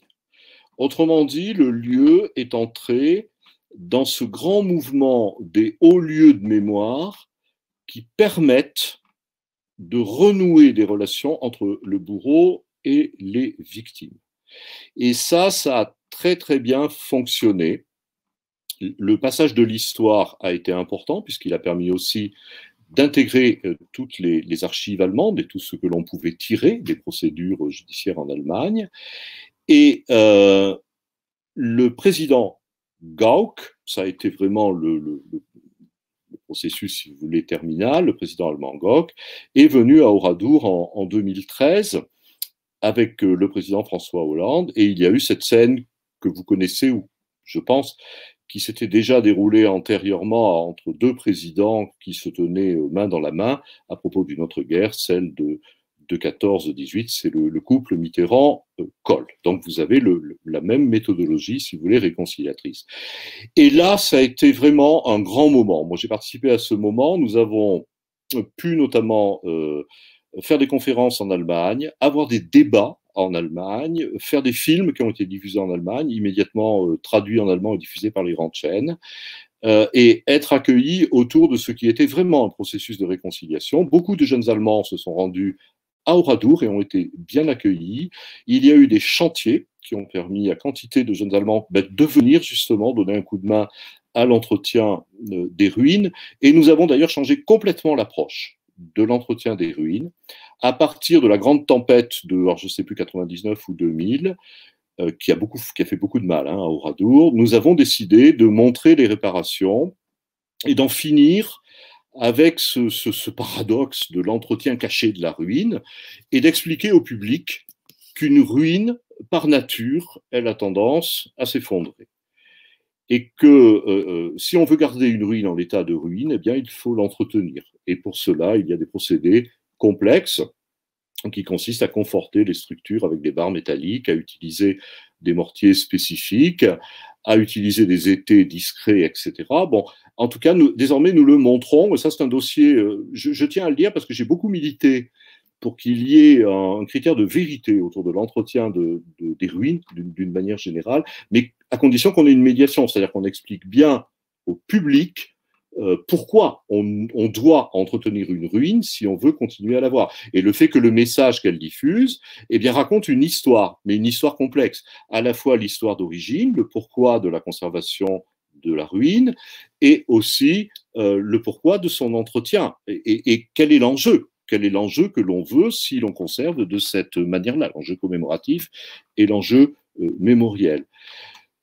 Autrement dit, le lieu est entré dans ce grand mouvement des hauts lieux de mémoire qui permettent de renouer des relations entre le bourreau et les victimes. Et ça a très très bien fonctionné. Le passage de l'histoire a été important puisqu'il a permis aussi d'intégrer toutes les archives allemandes et tout ce que l'on pouvait tirer des procédures judiciaires en Allemagne. Et le président Gauck, ça a été vraiment le processus, si vous voulez, terminal, le président allemand Gauck, est venu à Oradour en 2013 avec le président François Hollande, et il y a eu cette scène que vous connaissez, ou je pense, qui s'était déjà déroulée antérieurement entre deux présidents qui se tenaient main dans la main à propos d'une autre guerre, celle de 14-18, c'est le couple Mitterrand-Kohl. Donc vous avez la même méthodologie, si vous voulez, réconciliatrice. Et là, ça a été vraiment un grand moment. Moi, j'ai participé à ce moment. Nous avons pu notamment faire des conférences en Allemagne, avoir des débats en Allemagne, faire des films qui ont été diffusés en Allemagne, immédiatement traduits en allemand et diffusés par les grandes chaînes, et être accueillis autour de ce qui était vraiment un processus de réconciliation. Beaucoup de jeunes Allemands se sont rendus à Oradour et ont été bien accueillis. Il y a eu des chantiers qui ont permis à quantité de jeunes Allemands de venir justement donner un coup de main à l'entretien des ruines. Et nous avons d'ailleurs changé complètement l'approche de l'entretien des ruines à partir de la grande tempête de, alors je ne sais plus, 99 ou 2000, qui a fait beaucoup de mal à Oradour. Nous avons décidé de montrer les réparations et d'en finir avec ce paradoxe de l'entretien caché de la ruine et d'expliquer au public qu'une ruine, par nature, elle a tendance à s'effondrer. Et que si on veut garder une ruine en état de ruine, eh bien, il faut l'entretenir. Et pour cela, il y a des procédés complexes qui consistent à conforter les structures avec des barres métalliques, à utiliser des mortiers spécifiques, à utiliser des étais discrets, etc. Bon, en tout cas, désormais, nous le montrons. Et ça, c'est un dossier, je tiens à le dire parce que j'ai beaucoup milité pour qu'il y ait un critère de vérité autour de l'entretien des ruines, d'une manière générale, mais à condition qu'on ait une médiation, c'est-à-dire qu'on explique bien au public pourquoi on doit entretenir une ruine si on veut continuer à la voir. Et le fait que le message qu'elle diffuse, eh bien, raconte une histoire, mais une histoire complexe. À la fois l'histoire d'origine, le pourquoi de la conservation de la ruine, et aussi le pourquoi de son entretien. Et quel est l'enjeu? Quel est l'enjeu que l'on veut si l'on conserve de cette manière-là, l'enjeu commémoratif et l'enjeu mémoriel.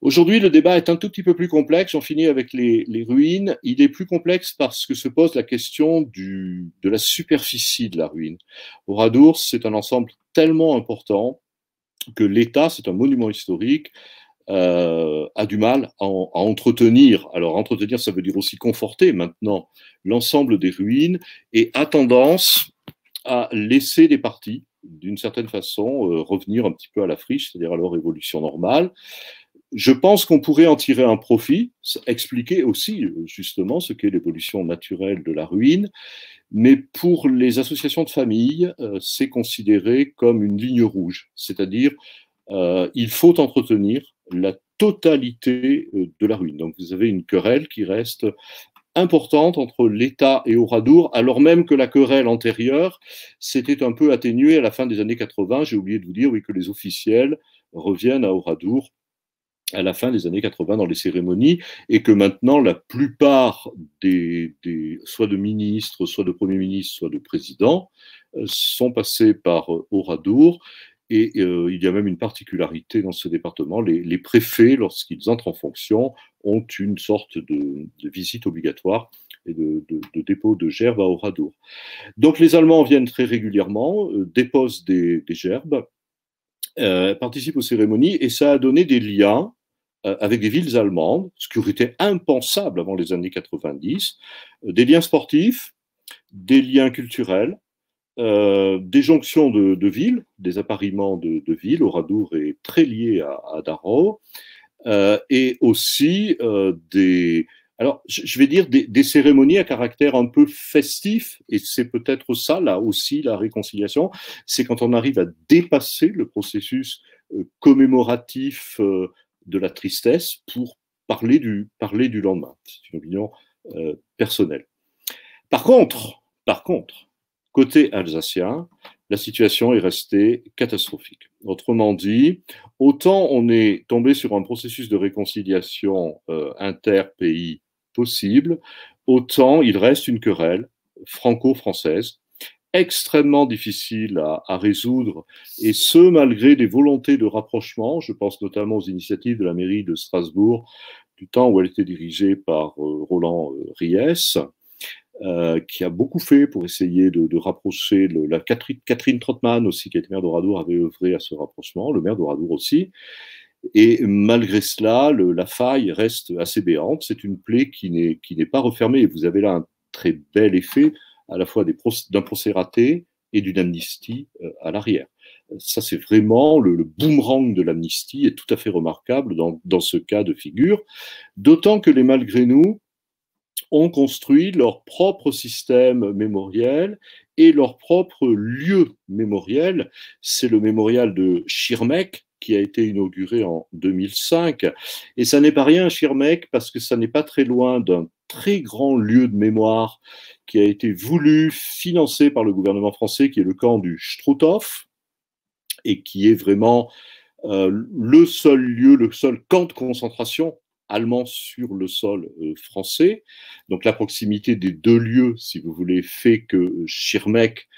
Aujourd'hui, le débat est un tout petit peu plus complexe. J'en finis avec les ruines. Il est plus complexe parce que se pose la question de la superficie de la ruine. Oradour, c'est un ensemble tellement important que l'État, c'est un monument historique, a du mal à entretenir. Alors, entretenir, ça veut dire aussi conforter maintenant l'ensemble des ruines et a tendance à laisser les parties, d'une certaine façon, revenir un petit peu à la friche, c'est-à-dire à leur évolution normale. Je pense qu'on pourrait en tirer un profit, expliquer aussi justement ce qu'est l'évolution naturelle de la ruine, mais pour les associations de famille, c'est considéré comme une ligne rouge, c'est-à-dire il faut entretenir la totalité de la ruine. Donc vous avez une querelle qui reste importante entre l'État et Oradour, alors même que la querelle antérieure s'était un peu atténuée à la fin des années 80. J'ai oublié de vous dire, oui, que les officiels reviennent à Oradour à la fin des années 80 dans les cérémonies, et que maintenant la plupart soit de ministres, soit de premiers ministres, soit de présidents, sont passés par Oradour, Et il y a même une particularité dans ce département, les préfets, lorsqu'ils entrent en fonction, ont une sorte de visite obligatoire et de dépôt de gerbes à Oradour. Donc les Allemands viennent très régulièrement, déposent des gerbes, participent aux cérémonies, et ça a donné des liens avec des villes allemandes, ce qui aurait été impensable avant les années 90, des liens sportifs, des liens culturels, des jonctions de villes, des appariements de villes. Oradour est très lié à Dachau, et aussi alors je vais dire des cérémonies à caractère un peu festif, et c'est peut-être ça, là aussi, la réconciliation, c'est quand on arrive à dépasser le processus commémoratif de la tristesse pour parler du lendemain. C'est une opinion personnelle. Par contre, côté alsacien, la situation est restée catastrophique. Autrement dit, autant on est tombé sur un processus de réconciliation inter-pays possible, autant il reste une querelle franco-française extrêmement difficile à résoudre, et ce, malgré des volontés de rapprochement. Je pense notamment aux initiatives de la mairie de Strasbourg, du temps où elle était dirigée par Roland Ries, qui a beaucoup fait pour essayer de rapprocher. Catherine Trottmann aussi, qui était maire d'Oradour, avait œuvré à ce rapprochement, le maire d'Oradour aussi. Et malgré cela, la faille reste assez béante. C'est une plaie qui n'est pas refermée. Et vous avez là un très bel effet, à la fois d'un procès raté et d'une amnistie à l'arrière. Ça, c'est vraiment le boomerang de l'amnistie, est tout à fait remarquable dans ce cas de figure. D'autant que les malgré nous ont construit leur propre système mémoriel et leur propre lieu mémoriel. C'est le mémorial de Schirmeck, qui a été inauguré en 2005. Et ça n'est pas rien, Schirmeck, parce que ça n'est pas très loin d'un très grand lieu de mémoire qui a été voulu, financé par le gouvernement français, qui est le camp du Struthof, et qui est vraiment le seul lieu, le seul camp de concentration allemand sur le sol français. Donc la proximité des deux lieux, si vous voulez, fait que Schirmeck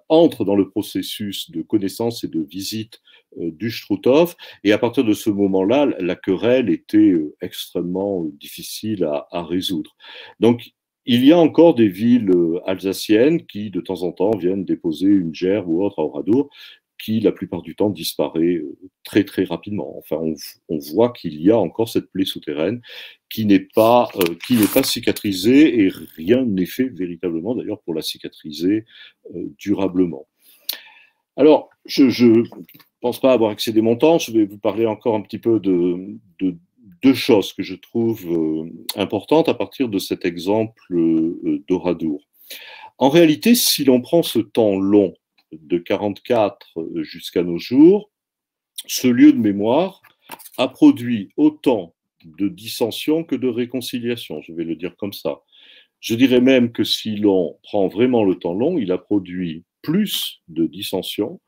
entre dans le processus de connaissance et de visite du Struthof. Et à partir de ce moment-là, la querelle était extrêmement difficile à résoudre. Donc il y a encore des villes alsaciennes qui, de temps en temps, viennent déposer une gerbe ou autre à Oradour, qui, la plupart du temps, disparaît très, très rapidement. Enfin, on voit qu'il y a encore cette plaie souterraine qui n'est pas cicatrisée, et rien n'est fait véritablement, d'ailleurs, pour la cicatriser durablement. Alors, je ne pense pas avoir excédé mon temps. Je vais vous parler encore un petit peu de deux choses que je trouve importantes à partir de cet exemple d'Oradour. En réalité, si l'on prend ce temps long, de 1944 jusqu'à nos jours, ce lieu de mémoire a produit autant de dissensions que de réconciliations, je vais le dire comme ça. Je dirais même que si l'on prend vraiment le temps long, il a produit plus de dissensions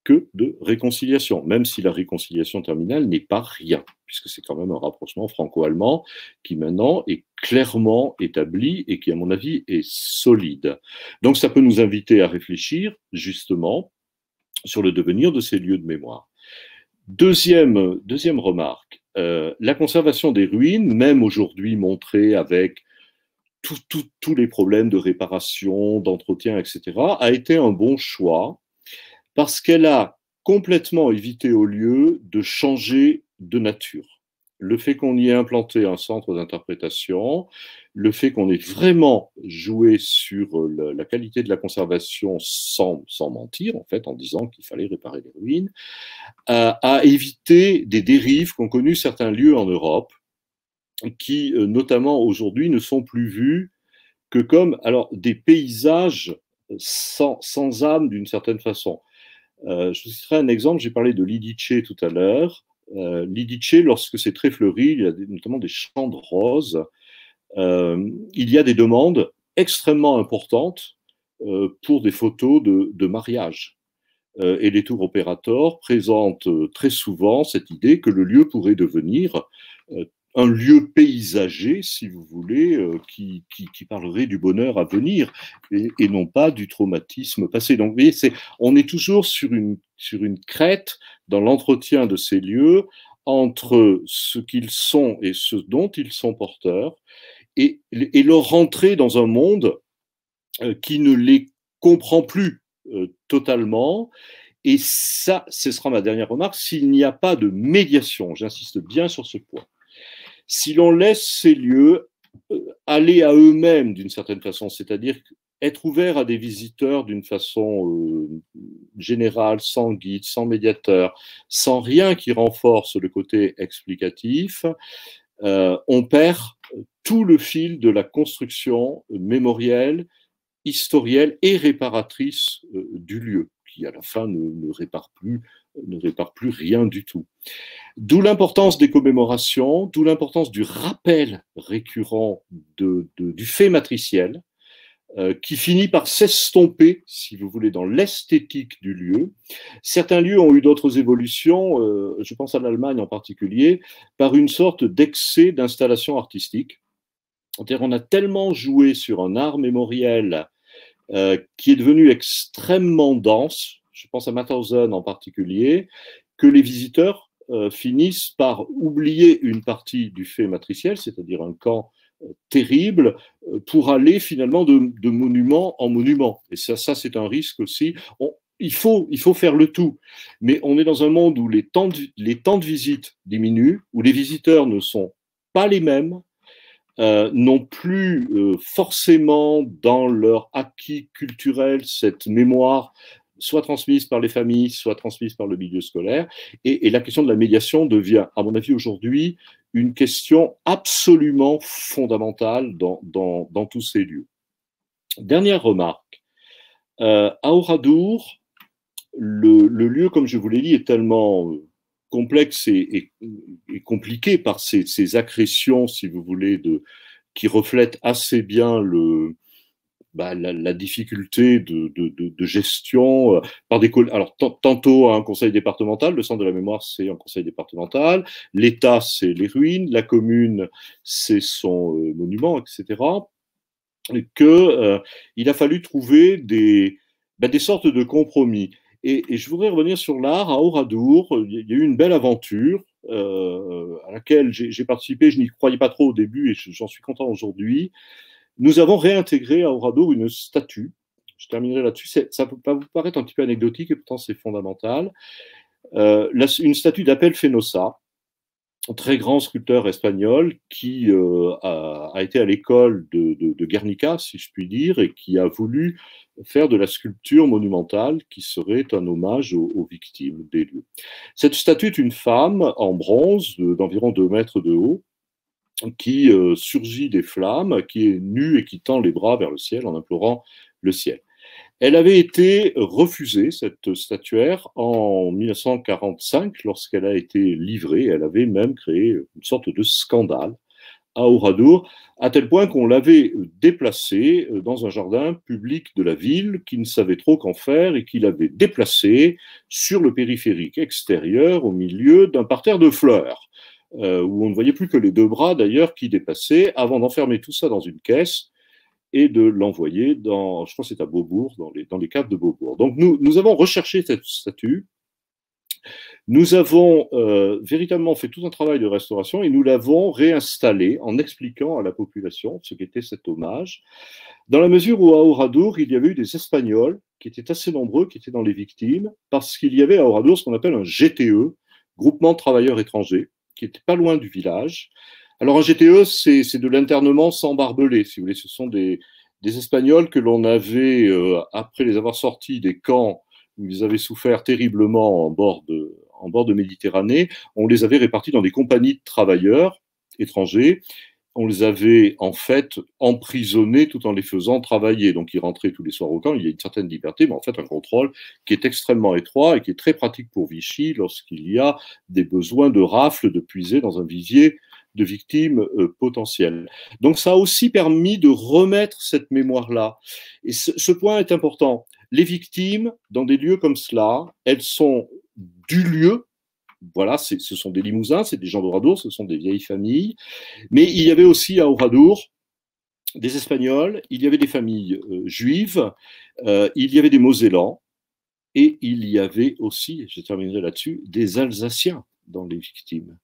que de réconciliation, même si la réconciliation terminale n'est pas rien, puisque c'est quand même un rapprochement franco-allemand qui maintenant est clairement établi et qui, à mon avis, est solide. Donc ça peut nous inviter à réfléchir justement sur le devenir de ces lieux de mémoire. Deuxième remarque, la conservation des ruines, même aujourd'hui montrée avec tous les problèmes de réparation, d'entretien, etc., a été un bon choix, parce qu'elle a complètement évité au lieu de changer de nature. Le fait qu'on y ait implanté un centre d'interprétation, le fait qu'on ait vraiment joué sur la qualité de la conservation sans mentir, en fait, en disant qu'il fallait réparer les ruines, a évité des dérives qu'ont connues certains lieux en Europe, qui, notamment aujourd'hui, ne sont plus vus que comme des paysages sans âme, d'une certaine façon. Je vous citerai un exemple, j'ai parlé de Lidice tout à l'heure. Lidice, lorsque c'est très fleuri, il y a notamment des champs de roses, il y a des demandes extrêmement importantes pour des photos de mariage. Et les tour opérateurs présentent très souvent cette idée que le lieu pourrait devenir un lieu paysager, si vous voulez, qui parlerait du bonheur à venir et non pas du traumatisme passé. Donc, vous voyez, on est toujours sur une crête dans l'entretien de ces lieux entre ce qu'ils sont et ce dont ils sont porteurs et leur entrée dans un monde qui ne les comprend plus totalement. Et ça, ce sera ma dernière remarque, s'il n'y a pas de médiation, j'insiste bien sur ce point, si l'on laisse ces lieux aller à eux-mêmes d'une certaine façon, c'est-à-dire être ouvert à des visiteurs d'une façon générale, sans guide, sans médiateur, sans rien qui renforce le côté explicatif, on perd tout le fil de la construction mémorielle, historielle et réparatrice du lieu, qui à la fin ne répare plus rien du tout. D'où l'importance des commémorations, d'où l'importance du rappel récurrent du fait matriciel, qui finit par s'estomper, si vous voulez, dans l'esthétique du lieu. Certains lieux ont eu d'autres évolutions, je pense à l'Allemagne en particulier, par une sorte d'excès d'installation artistique. C'est-à-dire on a tellement joué sur un art mémoriel qui est devenu extrêmement dense, je pense à Mauthausen en particulier, que les visiteurs finissent par oublier une partie du fait matriciel, c'est-à-dire un camp terrible, pour aller finalement de monument en monument. Et ça c'est un risque aussi. Il faut faire le tout, mais on est dans un monde où les temps de visite diminuent, où les visiteurs ne sont pas les mêmes, non plus forcément dans leur acquis culturel cette mémoire soit transmise par les familles, soit transmise par le milieu scolaire. Et la question de la médiation devient, à mon avis, aujourd'hui, une question absolument fondamentale dans tous ces lieux. Dernière remarque. À Oradour, le lieu, comme je vous l'ai dit, est tellement complexe et compliqué par ces accrétions, si vous voulez, qui reflètent assez bien la difficulté de gestion par des alors tantôt un conseil départemental, le centre de la mémoire c'est un conseil départemental, l'État c'est les ruines, la commune c'est son monument, etc. Et il a fallu trouver des sortes de compromis. Et je voudrais revenir sur l'art à Oradour. Il y a eu une belle aventure à laquelle j'ai participé. Je n'y croyais pas trop au début et j'en suis content aujourd'hui. Nous avons réintégré à Oradour une statue. Je terminerai là-dessus. Ça peut vous paraître un petit peu anecdotique et pourtant c'est fondamental. Une statue d'Apel Fenosa, un très grand sculpteur espagnol qui a été à l'école de Guernica, si je puis dire, et qui a voulu faire de la sculpture monumentale qui serait un hommage aux victimes des lieux. Cette statue est une femme en bronze d'environ 2 mètres de haut, qui surgit des flammes, qui est nue et qui tend les bras vers le ciel en implorant le ciel. Elle avait été refusée, cette statuaire, en 1945, lorsqu'elle a été livrée. Elle avait même créé une sorte de scandale à Oradour, à tel point qu'on l'avait déplacée dans un jardin public de la ville, qui ne savait trop qu'en faire et qui l'avait déplacée sur le périphérique extérieur, au milieu d'un parterre de fleurs, où on ne voyait plus que les 2 bras d'ailleurs qui dépassaient, avant d'enfermer tout ça dans une caisse et de l'envoyer dans, je crois que c'est à Beaubourg, dans les caves de Beaubourg. Donc nous avons recherché cette statue, nous avons véritablement fait tout un travail de restauration et nous l'avons réinstallée en expliquant à la population ce qu'était cet hommage, dans la mesure où à Oradour, il y avait eu des Espagnols qui étaient assez nombreux, qui étaient dans les victimes, parce qu'il y avait à Oradour ce qu'on appelle un GTE, Groupement de Travailleurs Étrangers, qui était pas loin du village. Alors un GTE, c'est de l'internement sans barbelé, si vous voulez. Ce sont des Espagnols que l'on avait, après les avoir sortis des camps où ils avaient souffert terriblement en bord de Méditerranée, on les avait répartis dans des compagnies de travailleurs étrangers. On les avait en fait emprisonnés tout en les faisant travailler. Donc ils rentraient tous les soirs au camp, il y a une certaine liberté, mais en fait un contrôle qui est extrêmement étroit et qui est très pratique pour Vichy lorsqu'il y a des besoins de rafle, de puiser dans un visier de victimes potentielles. Donc ça a aussi permis de remettre cette mémoire-là. Et ce point est important. Les victimes, dans des lieux comme cela, elles sont du lieu, voilà, ce sont des Limousins, c'est des gens d'Oradour, ce sont des vieilles familles. Mais il y avait aussi à Oradour des Espagnols, il y avait des familles juives, il y avait des Mosellans, et il y avait aussi, je terminerai là-dessus, des Alsaciens dans les victimes.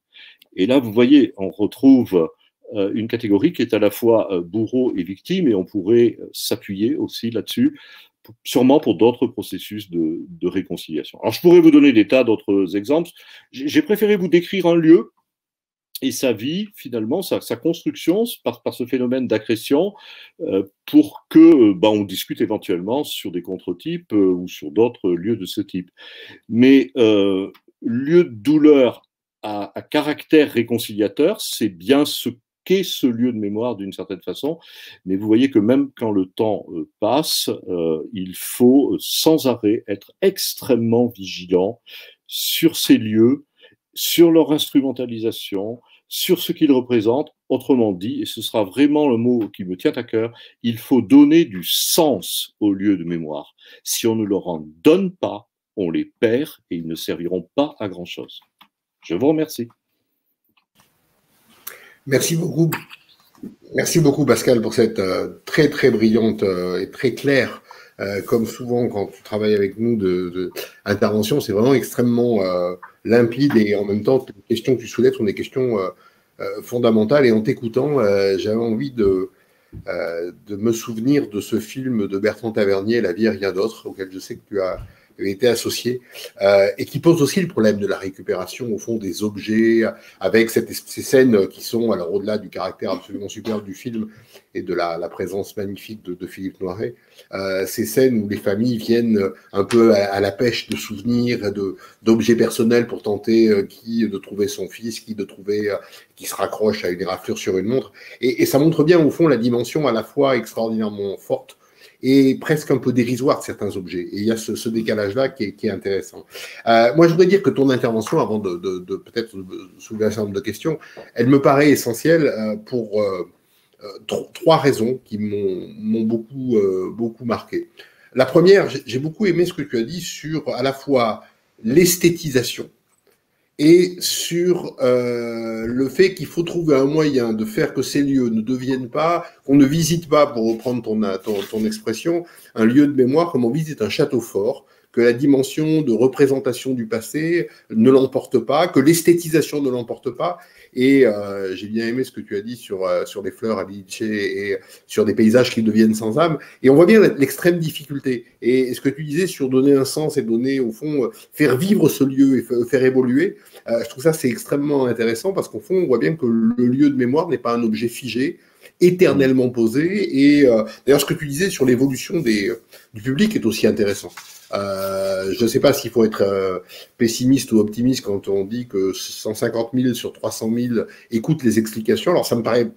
Et là, vous voyez, on retrouve une catégorie qui est à la fois bourreau et victime, et on pourrait s'appuyer aussi là-dessus, sûrement pour d'autres processus de réconciliation. Alors, je pourrais vous donner des tas d'autres exemples. J'ai préféré vous décrire un lieu et sa vie, finalement, sa construction par ce phénomène d'agression, pour que on discute éventuellement sur des contre-types ou sur d'autres lieux de ce type. Mais lieu de douleur à caractère réconciliateur, c'est bien ce qu'est ce lieu de mémoire d'une certaine façon, mais vous voyez que même quand le temps passe, il faut sans arrêt être extrêmement vigilant sur ces lieux, sur leur instrumentalisation, sur ce qu'ils représentent. Autrement dit, et ce sera vraiment le mot qui me tient à cœur, il faut donner du sens aux lieux de mémoire. Si on ne leur en donne pas, on les perd et ils ne serviront pas à grand-chose. Je vous remercie. Merci beaucoup. Merci beaucoup, Pascal, pour cette très, très brillante et très claire, comme souvent quand tu travailles avec nous, intervention. C'est vraiment extrêmement limpide et en même temps, les questions que tu soulèves sont des questions fondamentales. Et en t'écoutant, j'avais envie de me souvenir de ce film de Bertrand Tavernier, La vie et rien d'autre, auquel je sais que tu as été associé, et qui pose aussi le problème de la récupération, au fond, des objets, avec ces scènes qui sont, alors au-delà du caractère absolument superbe du film et de la présence magnifique de Philippe Noiret, ces scènes où les familles viennent un peu à la pêche de souvenirs, d'objets personnels pour tenter qui de trouver son fils, qui de trouver qui se raccroche à une éraflure sur une montre, et ça montre bien, au fond, la dimension à la fois extraordinairement forte et presque un peu dérisoire de certains objets. Et il y a ce décalage-là qui est intéressant. Moi, je voudrais dire que ton intervention, avant de peut-être soulever un certain nombre de questions, elle me paraît essentielle pour trois raisons qui m'ont beaucoup marqué. La première, j'ai beaucoup aimé ce que tu as dit sur à la fois l'esthétisation et sur le fait qu'il faut trouver un moyen de faire que ces lieux ne deviennent pas, qu'on ne visite pas, pour reprendre ton expression, un lieu de mémoire comme on visite un château fort, que la dimension de représentation du passé ne l'emporte pas, que l'esthétisation ne l'emporte pas. Et j'ai bien aimé ce que tu as dit sur les fleurs à Lidice et sur des paysages qui deviennent sans âme. Et on voit bien l'extrême difficulté. Et ce que tu disais sur donner un sens et donner, au fond, faire vivre ce lieu et faire évoluer, je trouve ça c'est extrêmement intéressant parce qu'au fond, on voit bien que le lieu de mémoire n'est pas un objet figé, éternellement posé. Et d'ailleurs, ce que tu disais sur l'évolution du public est aussi intéressant. Je ne sais pas s'il faut être pessimiste ou optimiste quand on dit que 150 000 sur 300 000 écoutent les explications. Alors ça me paraît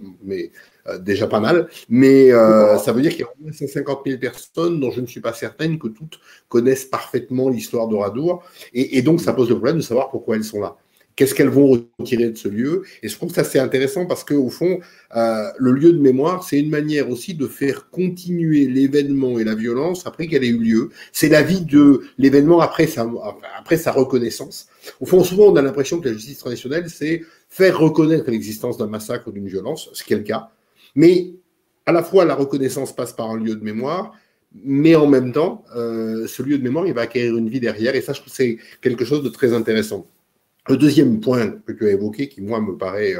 déjà pas mal, mais ça veut dire qu'il y a au moins 150 000 personnes dont je ne suis pas certaine que toutes connaissent parfaitement l'histoire d'Oradour. Et donc ça pose le problème de savoir pourquoi elles sont là. Qu'est-ce qu'elles vont retirer de ce lieu? Et je trouve que ça c'est intéressant parce qu'au fond, le lieu de mémoire, c'est une manière aussi de faire continuer l'événement et la violence après qu'elle ait eu lieu. C'est la vie de l'événement après sa reconnaissance. Au fond, souvent, on a l'impression que la justice traditionnelle, c'est faire reconnaître l'existence d'un massacre ou d'une violence, ce qui est le cas. Mais à la fois, la reconnaissance passe par un lieu de mémoire, mais en même temps, ce lieu de mémoire, il va acquérir une vie derrière. Et ça, je trouve que c'est quelque chose de très intéressant. Le deuxième point que tu as évoqué, qui moi me paraît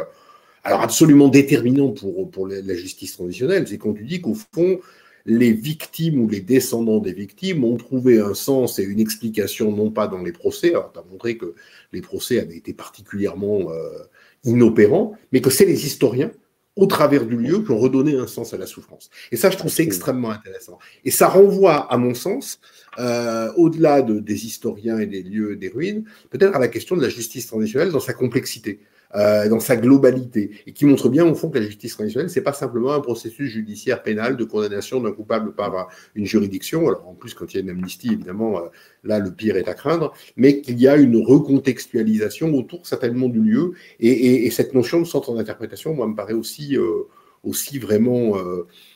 alors absolument déterminant pour la justice transitionnelle, c'est quand tu dis qu'au fond, les victimes ou les descendants des victimes ont trouvé un sens et une explication, non pas dans les procès, alors tu as montré que les procès avaient été particulièrement inopérants, mais que c'est les historiens, au travers du lieu, qui ont redonné un sens à la souffrance. Et ça, je trouve c'est extrêmement intéressant. Et ça renvoie, à mon sens, au-delà des historiens et des lieux et des ruines, peut-être à la question de la justice transitionnelle dans sa complexité, dans sa globalité, et qui montre bien, au fond, que la justice transitionnelle, c'est pas simplement un processus judiciaire pénal de condamnation d'un coupable par une juridiction. Alors, en plus, quand il y a une amnistie, évidemment, là, le pire est à craindre, mais qu'il y a une recontextualisation autour certainement du lieu, et cette notion de centre d'interprétation, moi, me paraît aussi aussi vraiment,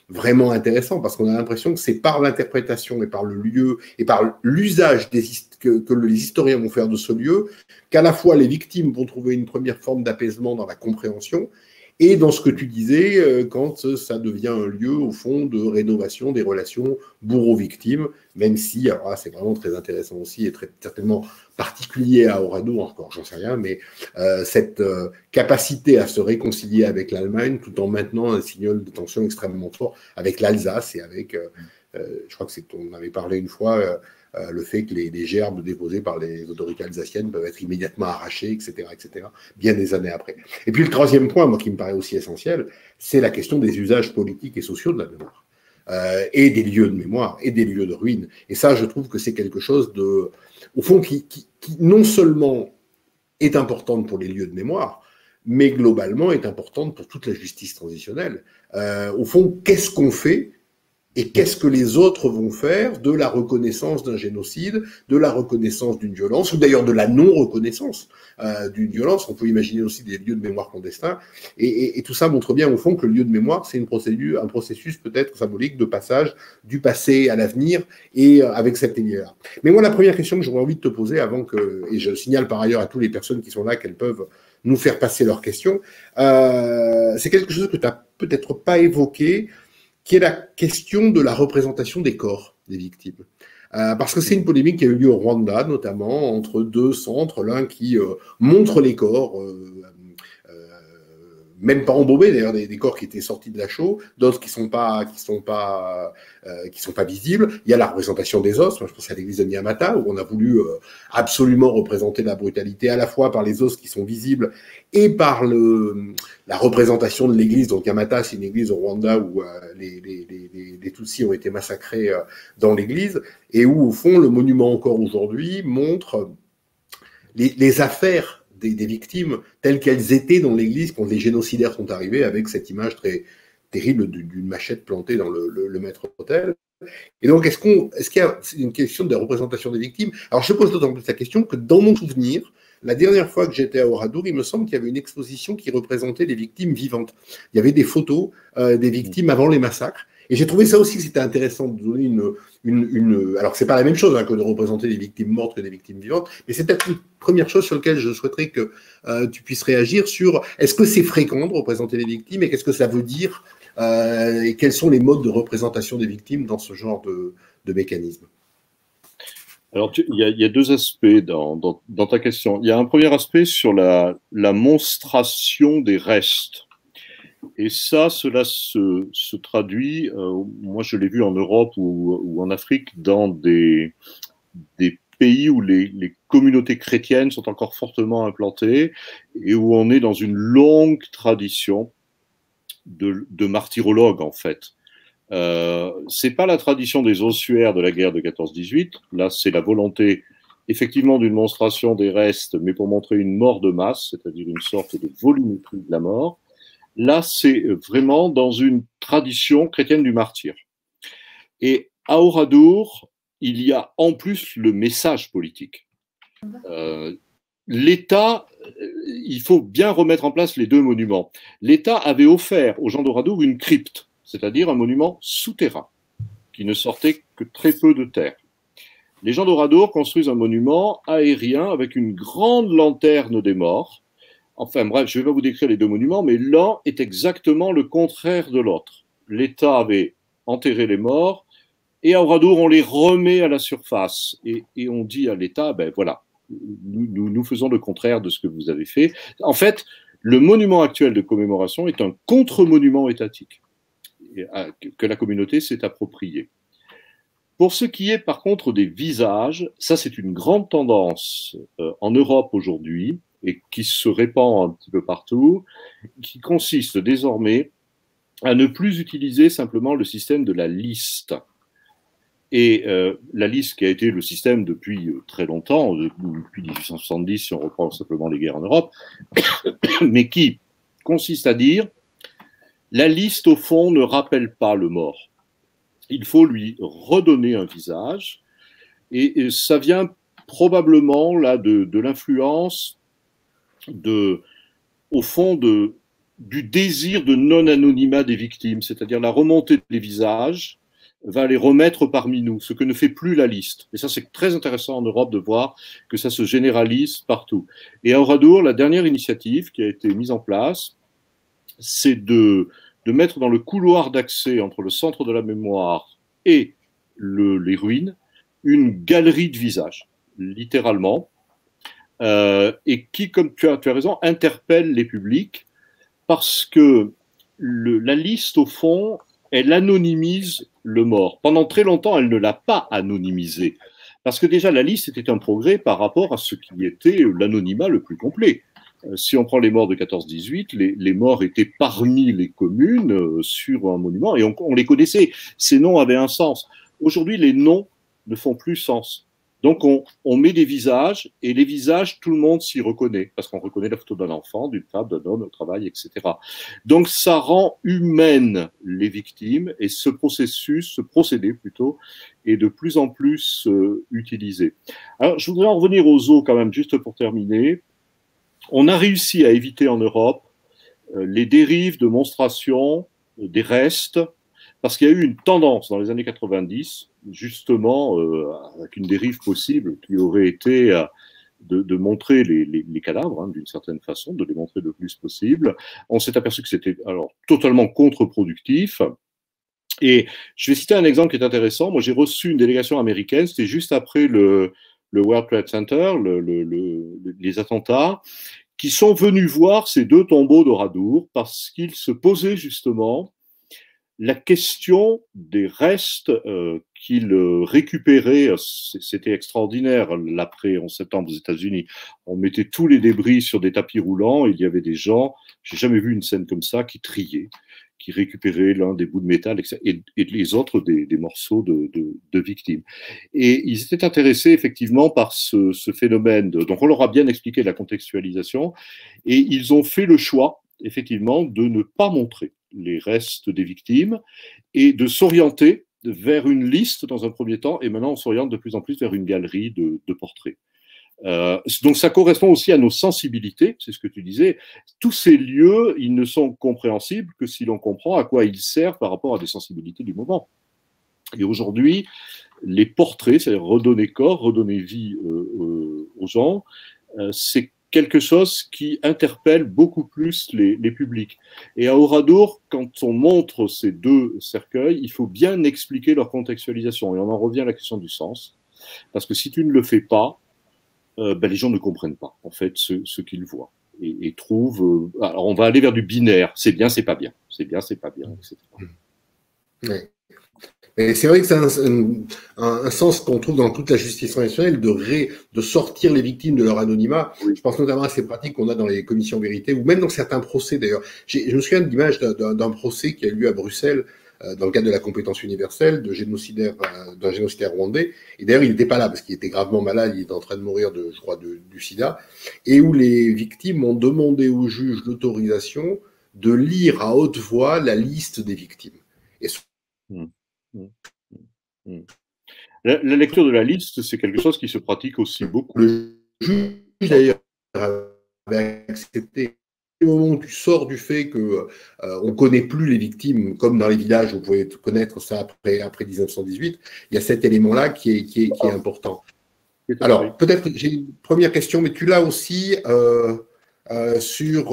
vraiment intéressant, parce qu'on a l'impression que c'est par l'interprétation et par le lieu et par l'usage que les historiens vont faire de ce lieu qu'à la fois les victimes vont trouver une première forme d'apaisement dans la compréhension, et dans ce que tu disais, quand ça devient un lieu, au fond, de rénovation des relations bourreau-victime, même si, alors là, c'est vraiment très intéressant aussi, et très certainement particulier à Oradour, encore, j'en sais rien, mais cette capacité à se réconcilier avec l'Allemagne, tout en maintenant un signal de tension extrêmement fort avec l'Alsace, et avec, je crois que on avait parlé une fois, le fait que les gerbes déposées par les autorités alsaciennes peuvent être immédiatement arrachées, etc., bien des années après. Et puis le troisième point, moi, qui me paraît aussi essentiel, c'est la question des usages politiques et sociaux de la mémoire, et des lieux de mémoire, et des lieux de ruine. Et ça, je trouve que c'est quelque chose de, au fond, qui non seulement est importante pour les lieux de mémoire, mais globalement est importante pour toute la justice transitionnelle. Au fond, qu'est-ce qu'on fait et qu'est-ce que les autres vont faire de la reconnaissance d'un génocide, de la reconnaissance d'une violence, ou d'ailleurs de la non-reconnaissance d'une violence. On peut imaginer aussi des lieux de mémoire clandestins. Et tout ça montre bien, au fond, que le lieu de mémoire, c'est un processus peut-être symbolique de passage du passé à l'avenir, et avec cette lignée-là. Mais moi, la première question que j'aurais envie de te poser, avant que, et je signale par ailleurs à toutes les personnes qui sont là qu'elles peuvent nous faire passer leurs questions, c'est quelque chose que tu n'as peut-être pas évoqué, qui est la question de la représentation des corps des victimes. Parce que c'est une polémique qui a eu lieu au Rwanda, notamment, entre deux centres, l'un qui montre les corps, même pas embaumés d'ailleurs, des corps qui étaient sortis de la chaux, d'autres qui sont pas visibles. Il y a la représentation des os. Moi, je pense à l'église de Nyamata, où on a voulu absolument représenter la brutalité à la fois par les os qui sont visibles et par la représentation de l'église. Donc Nyamata, c'est une église au Rwanda où les Tutsis ont été massacrés dans l'église, et où au fond le monument encore aujourd'hui montre les affaires des victimes telles qu'elles étaient dans l'église quand les génocidaires sont arrivés, avec cette image très terrible d'une machette plantée dans le maître-autel. Et donc, est-ce qu'il y a une question de représentation des victimes? Alors, je pose d'autant plus la question que, dans mon souvenir, la dernière fois que j'étais à Oradour, il me semble qu'il y avait une exposition qui représentait les victimes vivantes. Il y avait des photos des victimes avant les massacres. Et j'ai trouvé ça aussi que c'était intéressant de donner alors, c'est pas la même chose que de représenter des victimes mortes que des victimes vivantes, mais c'est peut-être une première chose sur laquelle je souhaiterais que tu puisses réagir sur est-ce que c'est fréquent de représenter les victimes et qu'est-ce que ça veut dire et quels sont les modes de représentation des victimes dans ce genre de mécanisme. Alors, il y a deux aspects dans ta question. Il y a un premier aspect sur la monstration des restes. Et ça, cela se traduit, moi je l'ai vu en Europe ou en Afrique, dans des pays où les communautés chrétiennes sont encore fortement implantées et où on est dans une longue tradition de martyrologues, en fait. C'est pas la tradition des ossuaires de la guerre de 14-18, là c'est la volonté effectivement d'une monstration des restes, mais pour montrer une mort de masse, c'est-à-dire une sorte de volumétrie de la mort. Là, c'est vraiment dans une tradition chrétienne du martyr. Et à Oradour, il y a en plus le message politique. L'État, il faut bien remettre en place les deux monuments. L'État avait offert aux gens d'Oradour une crypte, c'est-à-dire un monument souterrain, qui ne sortait que très peu de terre. Les gens d'Oradour construisent un monument aérien avec une grande lanterne des morts. Enfin bref, je ne vais pas vous décrire les deux monuments, mais l'un est exactement le contraire de l'autre. L'État avait enterré les morts, et à Oradour, on les remet à la surface. Et on dit à l'État, ben voilà, nous faisons le contraire de ce que vous avez fait. En fait, le monument actuel de commémoration est un contre-monument étatique que la communauté s'est approprié. Pour ce qui est par contre des visages, ça c'est une grande tendance en Europe aujourd'hui, et qui se répand un petit peu partout, qui consiste désormais à ne plus utiliser simplement le système de la liste. Et la liste qui a été le système depuis très longtemps, depuis 1870, si on reprend simplement les guerres en Europe, mais qui consiste à dire la liste, au fond, ne rappelle pas le mort. Il faut lui redonner un visage, et ça vient probablement là de l'influence au fond du désir de non-anonymat des victimes, c'est-à-dire la remontée des visages va les remettre parmi nous, ce que ne fait plus la liste. Et ça, c'est très intéressant en Europe de voir que ça se généralise partout. Et à Oradour, la dernière initiative qui a été mise en place, c'est de mettre dans le couloir d'accès entre le centre de la mémoire et les ruines une galerie de visages, littéralement, et qui, comme tu as raison, interpelle les publics parce que la liste, au fond, elle anonymise le mort. Pendant très longtemps, elle ne l'a pas anonymisé. Parce que déjà, la liste était un progrès par rapport à ce qui était l'anonymat le plus complet. Si on prend les morts de 14-18, les morts étaient parmi les communes sur un monument et on les connaissait. Ces noms avaient un sens. Aujourd'hui, les noms ne font plus sens. Donc, on met des visages, et les visages, tout le monde s'y reconnaît, parce qu'on reconnaît la photo d'un enfant, d'une femme, d'un homme au travail, etc. Donc, ça rend humaines les victimes, et ce procédé plutôt, est de plus en plus utilisé. Alors, je voudrais en revenir aux eaux quand même, juste pour terminer. On a réussi à éviter en Europe les dérives de monstration des restes, parce qu'il y a eu une tendance dans les années 90, justement, avec une dérive possible qui aurait été de montrer les cadavres, hein, d'une certaine façon, de les montrer le plus possible. On s'est aperçu que c'était alors totalement contre-productif. Et je vais citer un exemple qui est intéressant. Moi, j'ai reçu une délégation américaine, c'était juste après le World Trade Center, les attentats, qui sont venus voir ces deux tombeaux d'Oradour parce qu'ils se posaient justement la question des restes qu'ils récupéraient. C'était extraordinaire l'après 11 septembre aux États-Unis. On mettait tous les débris sur des tapis roulants. Et il y avait des gens, j'ai jamais vu une scène comme ça, qui triaient, qui récupéraient l'un des bouts de métal et les autres des morceaux de victimes. Et ils étaient intéressés effectivement par ce phénomène. Donc on leur a bien expliqué la contextualisation et ils ont fait le choix effectivement de ne pas montrer les restes des victimes et de s'orienter vers une liste dans un premier temps, et maintenant on s'oriente de plus en plus vers une galerie de portraits. Donc ça correspond aussi à nos sensibilités, c'est ce que tu disais. Tous ces lieux, ils ne sont compréhensibles que si l'on comprend à quoi ils servent par rapport à des sensibilités du moment. Et aujourd'hui, les portraits, c'est-à-dire redonner corps, redonner vie aux gens, c'est quelque chose qui interpelle beaucoup plus les publics. Et à Oradour, quand on montre ces deux cercueils, il faut bien expliquer leur contextualisation. Et on en revient à la question du sens. Parce que si tu ne le fais pas, les gens ne comprennent pas, en fait, ce qu'ils voient. Et trouvent... alors, on va aller vers du binaire. C'est bien, c'est pas bien. C'est bien, c'est pas bien, etc. Ouais. Et c'est vrai que c'est un sens qu'on trouve dans toute la justice traditionnelle de sortir les victimes de leur anonymat. Oui. Je pense notamment à ces pratiques qu'on a dans les commissions vérité ou même dans certains procès d'ailleurs. Je me souviens de l'image d'un procès qui a eu lieu à Bruxelles dans le cadre de la compétence universelle d'un génocidaire rwandais. Et d'ailleurs, il n'était pas là parce qu'il était gravement malade, il était en train de mourir je crois, du sida. Et où les victimes ont demandé au juge l'autorisation de lire à haute voix la liste des victimes. Et la lecture de la liste, c'est quelque chose qui se pratique aussi beaucoup. Le juge, d'ailleurs, avait accepté. Au moment où tu sors du fait que on connaît plus les victimes, comme dans les villages, on pouvait connaître ça après 1918, il y a cet élément-là qui est important. Alors, peut-être j'ai une première question, mais tu l'as aussi sur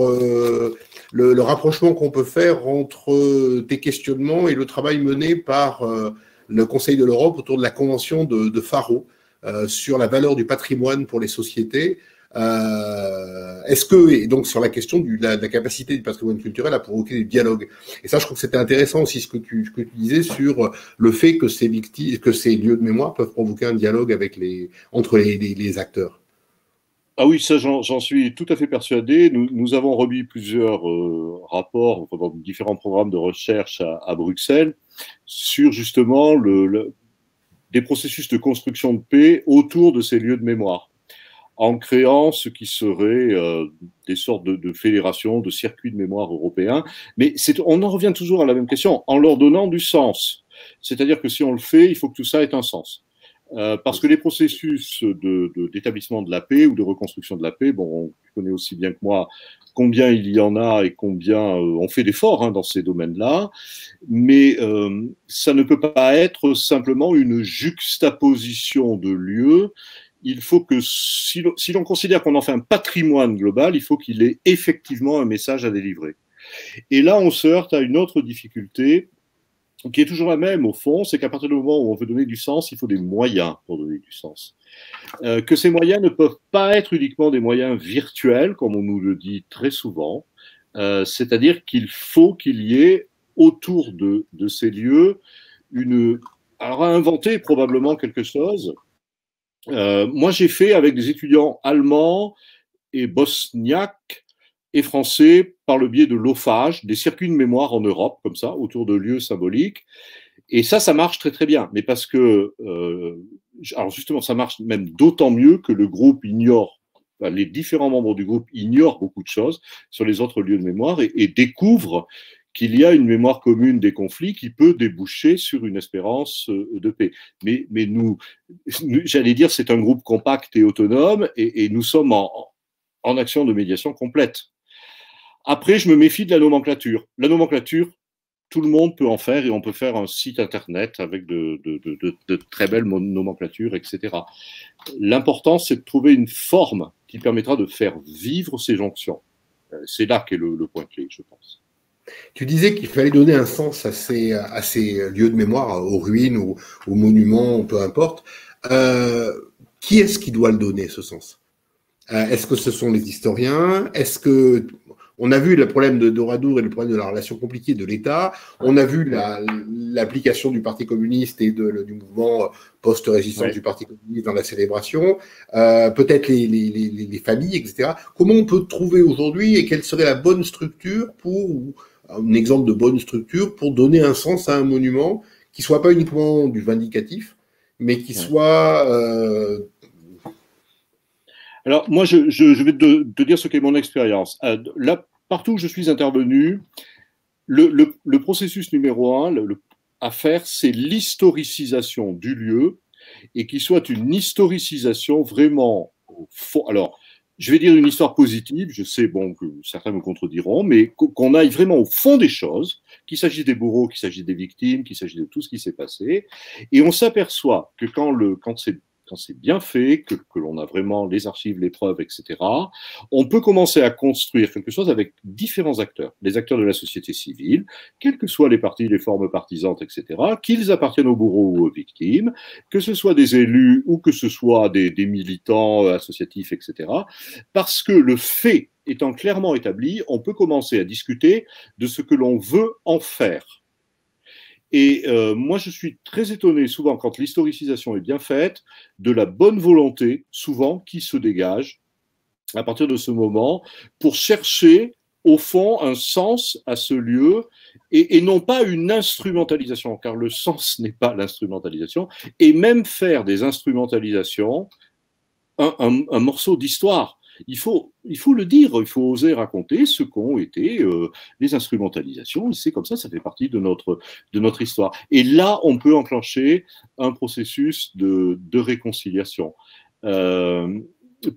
le rapprochement qu'on peut faire entre tes questionnements et le travail mené par le Conseil de l'Europe autour de la convention de Faro sur la valeur du patrimoine pour les sociétés. Est-ce que, et donc sur la question de la capacité du patrimoine culturel à provoquer des dialogues. Et ça, je trouve que c'était intéressant aussi ce que tu disais sur le fait que ces lieux de mémoire peuvent provoquer un dialogue entre les acteurs. Ah oui, ça j'en suis tout à fait persuadé. Nous avons remis plusieurs rapports dans différents programmes de recherche à Bruxelles sur justement des processus de construction de paix autour de ces lieux de mémoire, en créant ce qui serait des sortes de fédérations, de circuits de mémoire européens. Mais on en revient toujours à la même question, en leur donnant du sens. C'est-à-dire que si on le fait, il faut que tout ça ait un sens. Parce que les processus d'établissement de la paix ou de reconstruction de la paix, bon, tu connais aussi bien que moi combien il y en a et combien on fait d'efforts dans ces domaines-là, mais ça ne peut pas être simplement une juxtaposition de lieux. Il faut que, si l'on considère qu'on en fait un patrimoine global, il faut qu'il ait effectivement un message à délivrer. Et là, on se heurte à une autre difficulté, qui est toujours la même au fond, c'est qu'à partir du moment où on veut donner du sens, il faut des moyens pour donner du sens. Que ces moyens ne peuvent pas être uniquement des moyens virtuels, comme on nous le dit très souvent, c'est-à-dire qu'il faut qu'il y ait autour de ces lieux alors à inventer probablement quelque chose. Moi, j'ai fait avec des étudiants allemands et bosniaques et français par le biais de l'OPHAGE, des circuits de mémoire en Europe, comme ça, autour de lieux symboliques. Et ça marche très très bien. Mais parce que, alors justement, ça marche même d'autant mieux que le groupe ignore, enfin, les différents membres du groupe ignorent beaucoup de choses sur les autres lieux de mémoire et découvrent qu'il y a une mémoire commune des conflits qui peut déboucher sur une espérance de paix. Mais nous j'allais dire, c'est un groupe compact et autonome et nous sommes en action de médiation complète. Après, je me méfie de la nomenclature. La nomenclature, tout le monde peut en faire et on peut faire un site internet avec de très belles nomenclatures, etc. L'important, c'est de trouver une forme qui permettra de faire vivre ces jonctions. C'est là qu'est le point clé, je pense. Tu disais qu'il fallait donner un sens à ces lieux de mémoire, aux ruines ou aux monuments, peu importe. Qui est-ce qui doit le donner, ce sens? Est-ce que ce sont les historiens? Est-ce que on a vu le problème de Oradour et le problème de la relation compliquée de l'État. On a vu l'application du Parti communiste et du mouvement post-résistance du Parti communiste dans la célébration. Peut-être les familles, etc. Comment on peut trouver aujourd'hui et quelle serait la bonne structure un exemple de bonne structure pour donner un sens à un monument qui soit pas uniquement du vindicatif, mais qui soit Alors, moi, je vais te dire ce qu'est mon expérience. Là, partout où je suis intervenu, le processus numéro 1 à faire, c'est l'historicisation du lieu et qu'il soit une historicisation vraiment au fond. Alors, je vais dire une histoire positive, je sais bon, que certains me contrediront, mais qu'on aille vraiment au fond des choses, qu'il s'agisse des bourreaux, qu'il s'agisse des victimes, qu'il s'agisse de tout ce qui s'est passé. Et on s'aperçoit que quand c'est bien fait, que l'on a vraiment les archives, les preuves, etc., on peut commencer à construire quelque chose avec différents acteurs. Les acteurs de la société civile, quels que soient les partis, les formes partisanes, etc., qu'ils appartiennent aux bourreaux ou aux victimes, que ce soit des élus ou que ce soit des militants associatifs, etc., parce que le fait étant clairement établi, on peut commencer à discuter de ce que l'on veut en faire. Et moi, je suis très étonné souvent quand l'historicisation est bien faite de la bonne volonté, souvent, qui se dégage à partir de ce moment pour chercher, au fond, un sens à ce lieu et non pas une instrumentalisation, car le sens n'est pas l'instrumentalisation, et même faire des instrumentalisations un morceau d'histoire. Il faut le dire, il faut oser raconter ce qu'ont été les instrumentalisations. C'est comme ça fait partie de notre histoire. Et là, on peut enclencher un processus de réconciliation.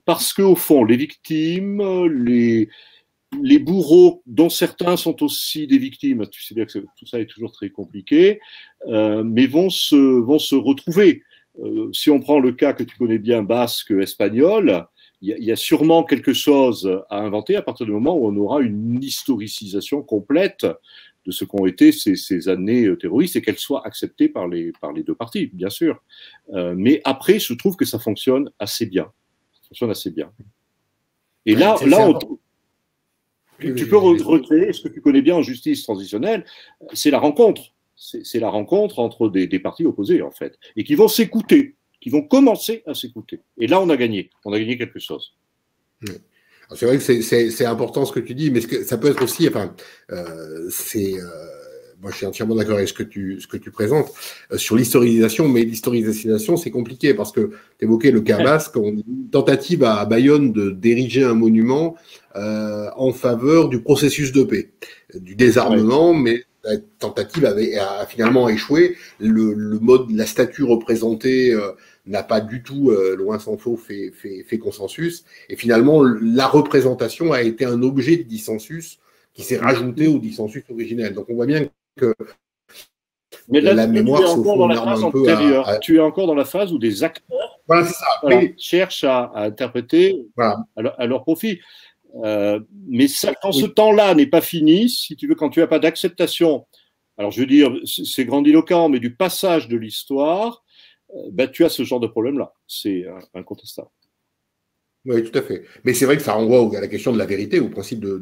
Parce qu'au fond, les victimes, les bourreaux, dont certains sont aussi des victimes, tu sais bien que tout ça est toujours très compliqué, mais vont se retrouver. Si on prend le cas que tu connais bien, basque, espagnol, il y a sûrement quelque chose à inventer à partir du moment où on aura une historicisation complète de ce qu'ont été ces années terroristes et qu'elles soient acceptées par les deux parties, bien sûr. Mais après, je trouve que ça fonctionne assez bien. Ça fonctionne assez bien. Et là, tu peux recréer ce que tu connais bien en justice transitionnelle, c'est la rencontre. C'est la rencontre entre des partis opposés, en fait, et qui vont s'écouter, qui vont commencer à s'écouter. Et là, on a gagné quelque chose. Oui. C'est vrai que c'est important ce que tu dis, mais ça peut être aussi, enfin, moi je suis entièrement d'accord avec ce que tu présentes sur l'historisation, mais l'historisation c'est compliqué parce que tu évoquais le cas basque, une tentative à Bayonne d'ériger un monument en faveur du processus de paix, du désarmement, mais la tentative a finalement échoué. La statue représentée n'a pas du tout, loin s'en faut, fait consensus. Et finalement, la représentation a été un objet de dissensus qui s'est rajouté au dissensus originel. Donc on voit bien que mais là, la mémoire, tu es encore dans la phase antérieure. Tu es encore dans la phase où des acteurs cherchent à interpréter à leur profit. Mais ça, quand ce temps-là n'est pas fini, si tu veux, quand tu n'as pas d'acceptation, alors je veux dire, c'est grandiloquent, mais du passage de l'histoire, tu as ce genre de problème-là. C'est incontestable. Oui, tout à fait. Mais c'est vrai que ça renvoie à la question de la vérité, au principe du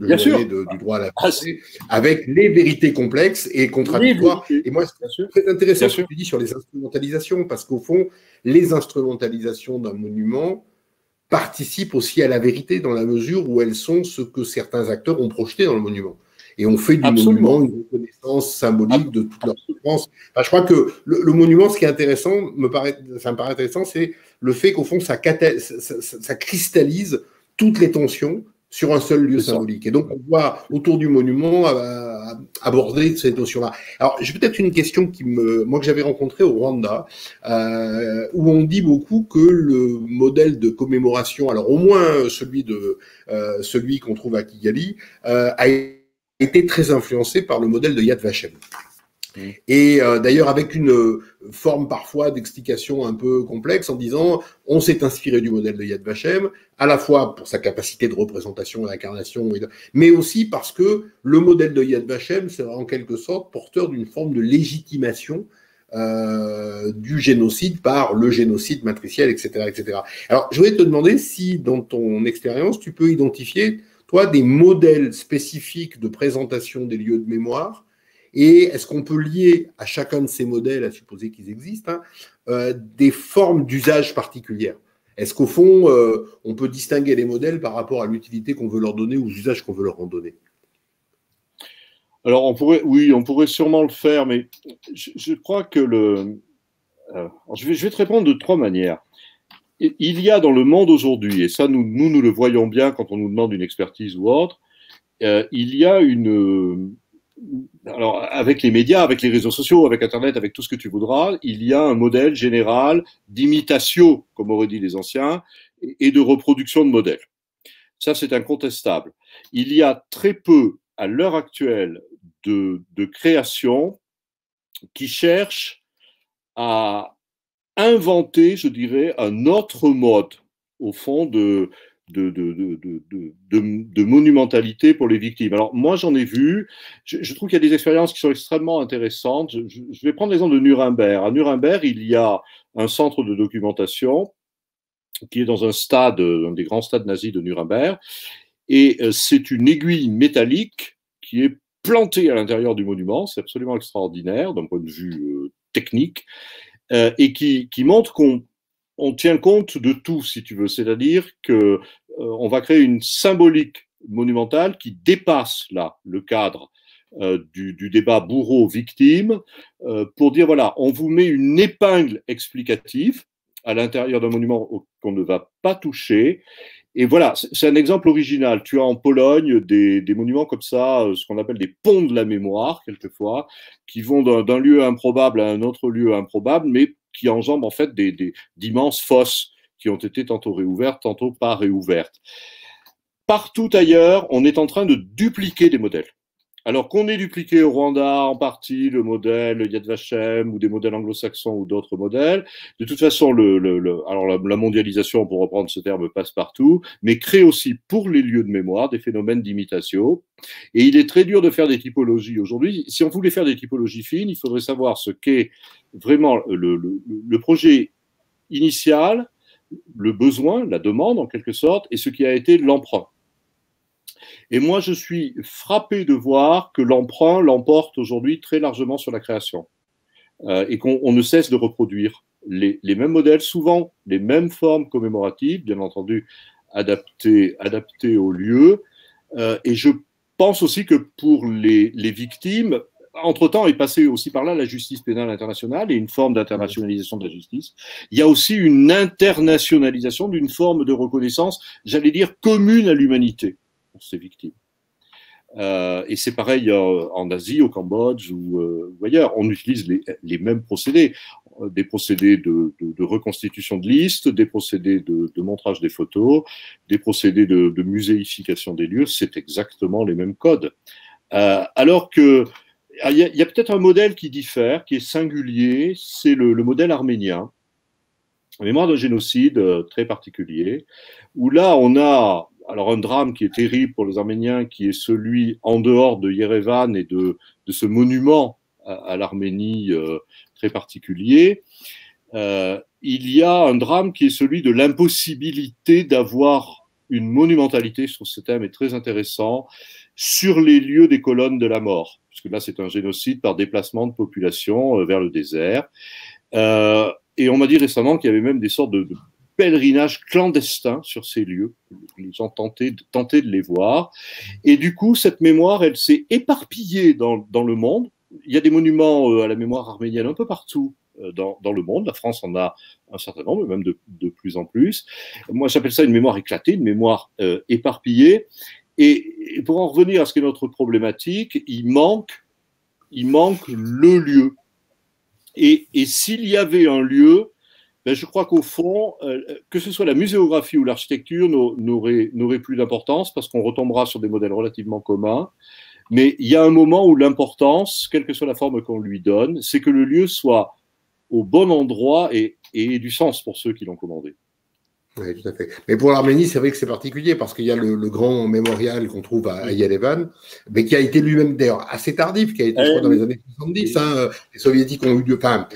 droit à la vérité, avec les vérités complexes et contradictoires. Et moi, c'est très intéressant ce que tu dis sur les instrumentalisations, parce qu'au fond, les instrumentalisations d'un monument participent aussi à la vérité dans la mesure où elles sont ce que certains acteurs ont projeté dans le monument. Et on fait du monument une reconnaissance symbolique de toute leur souffrance. Enfin, je crois que le monument, ce qui est intéressant, ça me paraît intéressant, c'est le fait qu'au fond, ça cristallise toutes les tensions sur un seul lieu symbolique. Et donc, on voit autour du monument aborder cette notion-là. Alors, j'ai peut-être une question que j'avais rencontrée au Rwanda, où on dit beaucoup que le modèle de commémoration, alors au moins celui qu'on trouve à Kigali, a été très influencé par le modèle de Yad Vashem. Et d'ailleurs avec une forme parfois d'explication un peu complexe en disant on s'est inspiré du modèle de Yad Vashem, à la fois pour sa capacité de représentation et d'incarnation, mais aussi parce que le modèle de Yad Vashem sera en quelque sorte porteur d'une forme de légitimation du génocide par le génocide matriciel, etc., etc. Alors je voulais te demander si dans ton expérience tu peux identifier toi, des modèles spécifiques de présentation des lieux de mémoire, et est-ce qu'on peut lier à chacun de ces modèles, à supposer qu'ils existent, des formes d'usage particulières? Est-ce qu'au fond, on peut distinguer les modèles par rapport à l'utilité qu'on veut leur donner ou l'usage qu'on veut leur en donner? Alors, on pourrait sûrement le faire, mais je crois que je vais te répondre de trois manières. Il y a dans le monde aujourd'hui, et ça nous le voyons bien quand on nous demande une expertise ou autre, il y a alors avec les médias, avec les réseaux sociaux, avec Internet, avec tout ce que tu voudras, il y a un modèle général d'imitation, comme auraient dit les anciens, et de reproduction de modèles. Ça, c'est incontestable. Il y a très peu, à l'heure actuelle, de créations qui cherchent à inventer, je dirais, un autre mode, au fond, de monumentalité pour les victimes. Alors, moi, j'en ai vu, je trouve qu'il y a des expériences qui sont extrêmement intéressantes. Je vais prendre l'exemple de Nuremberg. À Nuremberg, il y a un centre de documentation qui est dans un des grands stades nazis de Nuremberg, et c'est une aiguille métallique qui est plantée à l'intérieur du monument. C'est absolument extraordinaire d'un point de vue technique. Et qui montre qu'on tient compte de tout, si tu veux. C'est-à-dire qu'on va créer une symbolique monumentale qui dépasse là le cadre du débat bourreau-victime pour dire, voilà, on vous met une épingle explicative à l'intérieur d'un monument qu'on ne va pas toucher. Et voilà, c'est un exemple original. Tu as en Pologne des monuments comme ça, ce qu'on appelle des ponts de la mémoire, quelquefois, qui vont d'un lieu improbable à un autre lieu improbable, mais qui enjambent en fait d'immenses fosses qui ont été tantôt réouvertes, tantôt pas réouvertes. Partout ailleurs, on est en train de dupliquer des modèles. Alors qu'on ait dupliqué au Rwanda en partie le modèle Yad Vashem ou des modèles anglo-saxons ou d'autres modèles, de toute façon, alors la mondialisation, pour reprendre ce terme, passe partout, mais crée aussi pour les lieux de mémoire des phénomènes d'imitation. Et il est très dur de faire des typologies aujourd'hui. Si on voulait faire des typologies fines, il faudrait savoir ce qu'est vraiment le projet initial, le besoin, la demande en quelque sorte, et ce qui a été l'emprunt. Et moi, je suis frappé de voir que l'emprunt l'emporte aujourd'hui très largement sur la création et qu'on ne cesse de reproduire les mêmes modèles, souvent les mêmes formes commémoratives, bien entendu adaptées au lieu. Et je pense aussi que pour les victimes, entre-temps est passé aussi par là la justice pénale internationale et une forme d'internationalisation de la justice. Il y a aussi une internationalisation d'une forme de reconnaissance, j'allais dire, commune à l'humanité pour ces victimes. Et c'est pareil en Asie, au Cambodge ou ailleurs. On utilise les mêmes procédés, des procédés de reconstitution de listes, des procédés de montrage des photos, des procédés de muséification des lieux. C'est exactement les mêmes codes. Alors que il y a peut-être un modèle qui diffère, qui est singulier, c'est le modèle arménien, la mémoire d'un génocide très particulier, où là on a alors un drame qui est terrible pour les Arméniens, qui est celui en dehors de Yerevan et de ce monument à l'Arménie très particulier. Il y a un drame qui est celui de l'impossibilité d'avoir une monumentalité, je trouve ce thème est très intéressant, sur les lieux des colonnes de la mort, puisque là c'est un génocide par déplacement de population vers le désert. Et on m'a dit récemment qu'il y avait même des sortes de pèlerinages clandestins sur ces lieux. Les gens tentaient de les voir. Et du coup, cette mémoire, elle s'est éparpillée dans le monde. Il y a des monuments à la mémoire arménienne un peu partout dans le monde. La France en a un certain nombre, même de plus en plus. Moi, j'appelle ça une mémoire éclatée, une mémoire éparpillée. Et pour en revenir à ce qui est notre problématique, il manque le lieu. Et s'il y avait un lieu, ben je crois qu'au fond, que ce soit la muséographie ou l'architecture n'aurait plus d'importance parce qu'on retombera sur des modèles relativement communs. Mais il y a un moment où l'importance, quelle que soit la forme qu'on lui donne, c'est que le lieu soit au bon endroit et ait du sens pour ceux qui l'ont commandé. Oui, tout à fait. Mais pour l'Arménie, c'est vrai que c'est particulier parce qu'il y a le grand mémorial qu'on trouve à Yerevan, mais qui a été lui-même d'ailleurs assez tardif, qui a été, je crois, dans les années 70. Hein, les Soviétiques ont eu, enfin,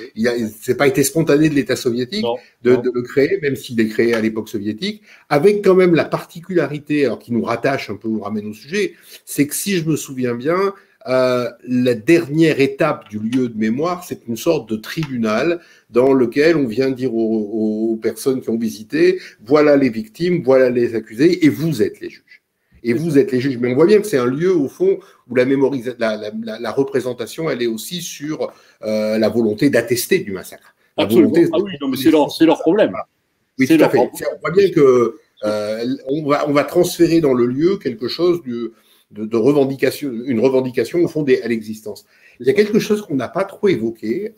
c'est pas été spontané de l'État soviétique de le créer, même s'il est créé à l'époque soviétique, avec quand même la particularité, alors qui nous rattache un peu, nous ramène au sujet, c'est que si je me souviens bien, la dernière étape du lieu de mémoire, c'est une sorte de tribunal dans lequel on vient dire aux personnes qui ont visité, voilà les victimes, voilà les accusés, et vous êtes les juges. Et vous êtes les juges. Mais on voit bien que c'est un lieu, au fond, où la représentation, elle est aussi sur la volonté d'attester du massacre. Absolument. Ah oui, non, mais c'est leur problème. Oui, tout à fait. On voit bien que on va transférer dans le lieu quelque chose de revendication, une revendication au fond à l'existence. Il y a quelque chose qu'on n'a pas trop évoqué,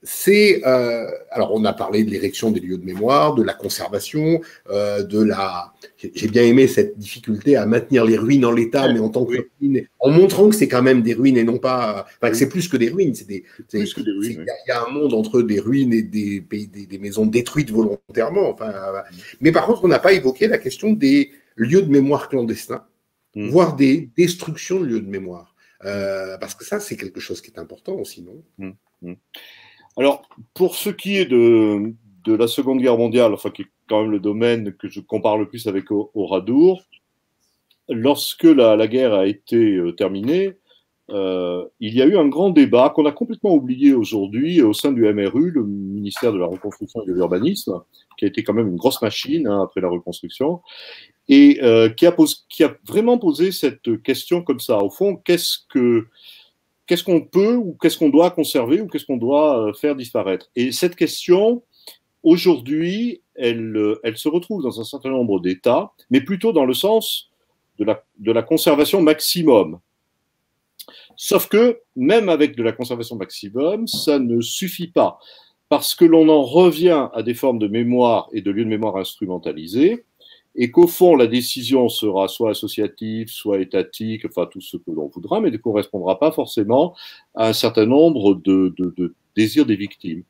c'est, alors on a parlé de l'érection des lieux de mémoire, de la conservation, j'ai bien aimé cette difficulté à maintenir les ruines en l'état, mais en tant que ruines, en montrant que c'est quand même des ruines et non pas, enfin que c'est plus que des ruines, il y a un monde entre des ruines et des maisons détruites volontairement, enfin, mais par contre on n'a pas évoqué la question des lieux de mémoire clandestins, voire des destructions de lieux de mémoire. Parce que ça, c'est quelque chose qui est important aussi, non? Alors, pour ce qui est de la Seconde Guerre mondiale, enfin, qui est quand même le domaine que je compare le plus avec Oradour, lorsque la guerre a été terminée, il y a eu un grand débat qu'on a complètement oublié aujourd'hui au sein du MRU, le ministère de la Reconstruction et de l'Urbanisme, qui a été quand même une grosse machine après la reconstruction, et qui a vraiment posé cette question comme ça. Au fond, qu'est-ce qu'on peut ou qu'est-ce qu'on doit conserver ou qu'est-ce qu'on doit faire disparaître? Et cette question, aujourd'hui, elle se retrouve dans un certain nombre d'États, mais plutôt dans le sens de la conservation maximum. Sauf que, même avec de la conservation maximum, ça ne suffit pas, parce que l'on en revient à des formes de mémoire et de lieux de mémoire instrumentalisés, et qu'au fond, la décision sera soit associative, soit étatique, enfin tout ce que l'on voudra, mais ne correspondra pas forcément à un certain nombre de désirs des victimes.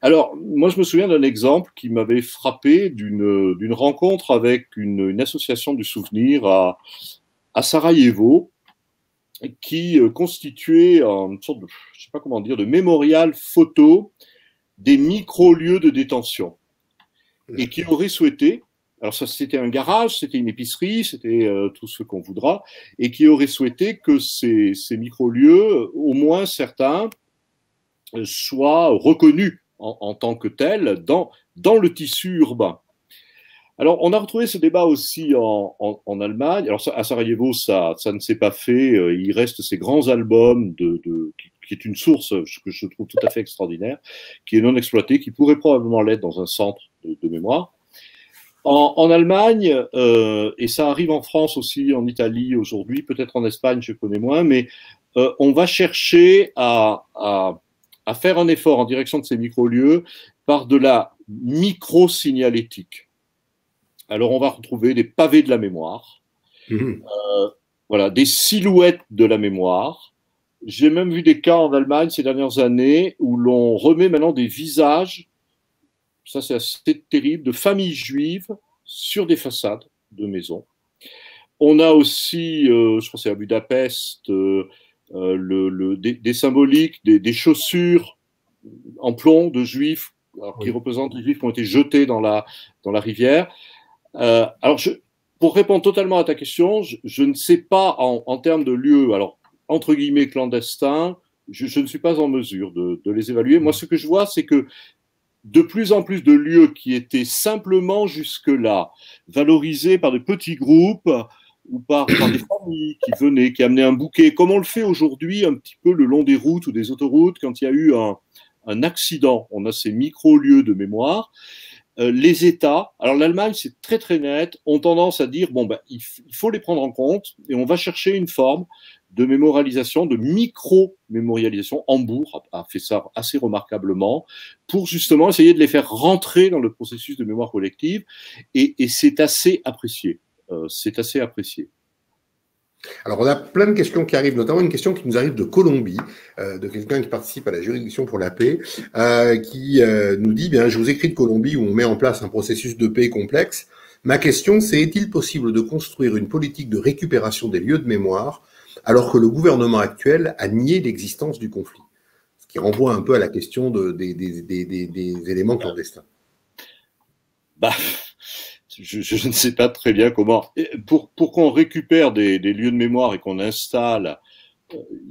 Alors, moi, je me souviens d'un exemple qui m'avait frappé d'une rencontre avec une association du souvenir à Sarajevo, qui constituait une sorte de, je ne sais pas comment dire, de mémorial photo des micro-lieux de détention, et qui aurait souhaité, alors ça c'était un garage, c'était une épicerie, c'était tout ce qu'on voudra, et qui aurait souhaité que ces micro-lieux, au moins certains, soient reconnus en tant que tels dans le tissu urbain. Alors, on a retrouvé ce débat aussi en Allemagne. Alors, à Sarajevo, ça ne s'est pas fait. Il reste ces grands albums qui est une source que je trouve tout à fait extraordinaire, qui est non exploitée, qui pourrait probablement l'être dans un centre de mémoire. En Allemagne, et ça arrive en France aussi, en Italie aujourd'hui, peut-être en Espagne, je connais moins, mais on va chercher à faire un effort en direction de ces micro-lieux par de la micro-signalétique. Alors on va retrouver des pavés de la mémoire, voilà, des silhouettes de la mémoire. J'ai même vu des cas en Allemagne ces dernières années où l'on remet maintenant des visages, ça c'est assez terrible, de familles juives sur des façades de maisons. On a aussi, je crois que c'est à Budapest, des symboliques, des chaussures en plomb de juifs qui représentent les juifs qui ont été jetés dans la rivière. Alors, pour répondre totalement à ta question, je ne sais pas en termes de lieux, alors entre guillemets clandestins, je ne suis pas en mesure de les évaluer. Moi, ce que je vois, c'est que de plus en plus de lieux qui étaient simplement jusque-là valorisés par de petits groupes ou par des familles qui venaient, qui amenaient un bouquet, comme on le fait aujourd'hui un petit peu le long des routes ou des autoroutes quand il y a eu un accident. On a ces micro-lieux de mémoire. Les États, alors l'Allemagne, c'est très très net, ont tendance à dire, bon, ben, il faut les prendre en compte et on va chercher une forme de mémorialisation, de micro-mémorialisation. Hambourg a fait ça assez remarquablement pour justement essayer de les faire rentrer dans le processus de mémoire collective et c'est assez apprécié. C'est assez apprécié. Alors, on a plein de questions qui arrivent, notamment une question qui nous arrive de Colombie, de quelqu'un qui participe à la juridiction pour la paix, qui nous dit, bien, je vous écris de Colombie où on met en place un processus de paix complexe. Ma question, c'est, est-il possible de construire une politique de récupération des lieux de mémoire alors que le gouvernement actuel a nié l'existence du conflit? Ce qui renvoie un peu à la question des éléments clandestins. Bah, je ne sais pas très bien comment. Pour qu'on récupère des lieux de mémoire et qu'on installe,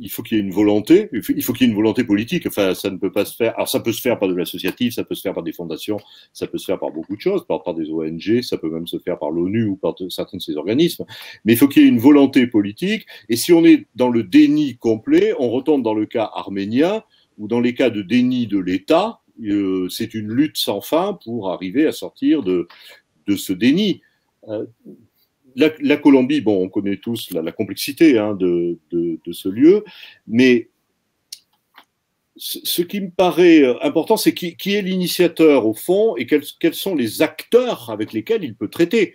il faut qu'il y ait une volonté. Il faut qu'il y ait une volonté politique. Enfin, ça ne peut pas se faire. Alors, ça peut se faire par de l'associatif, ça peut se faire par des fondations, ça peut se faire par beaucoup de choses, par des ONG, ça peut même se faire par l'ONU ou par certains de ces organismes. Mais il faut qu'il y ait une volonté politique. Et si on est dans le déni complet, on retombe dans le cas arménien ou dans les cas de déni de l'État. C'est une lutte sans fin pour arriver à sortir de ce déni. La Colombie, bon, on connaît tous la complexité hein, de ce lieu, mais ce qui me paraît important, c'est qui est l'initiateur au fond et quels sont les acteurs avec lesquels il peut traiter.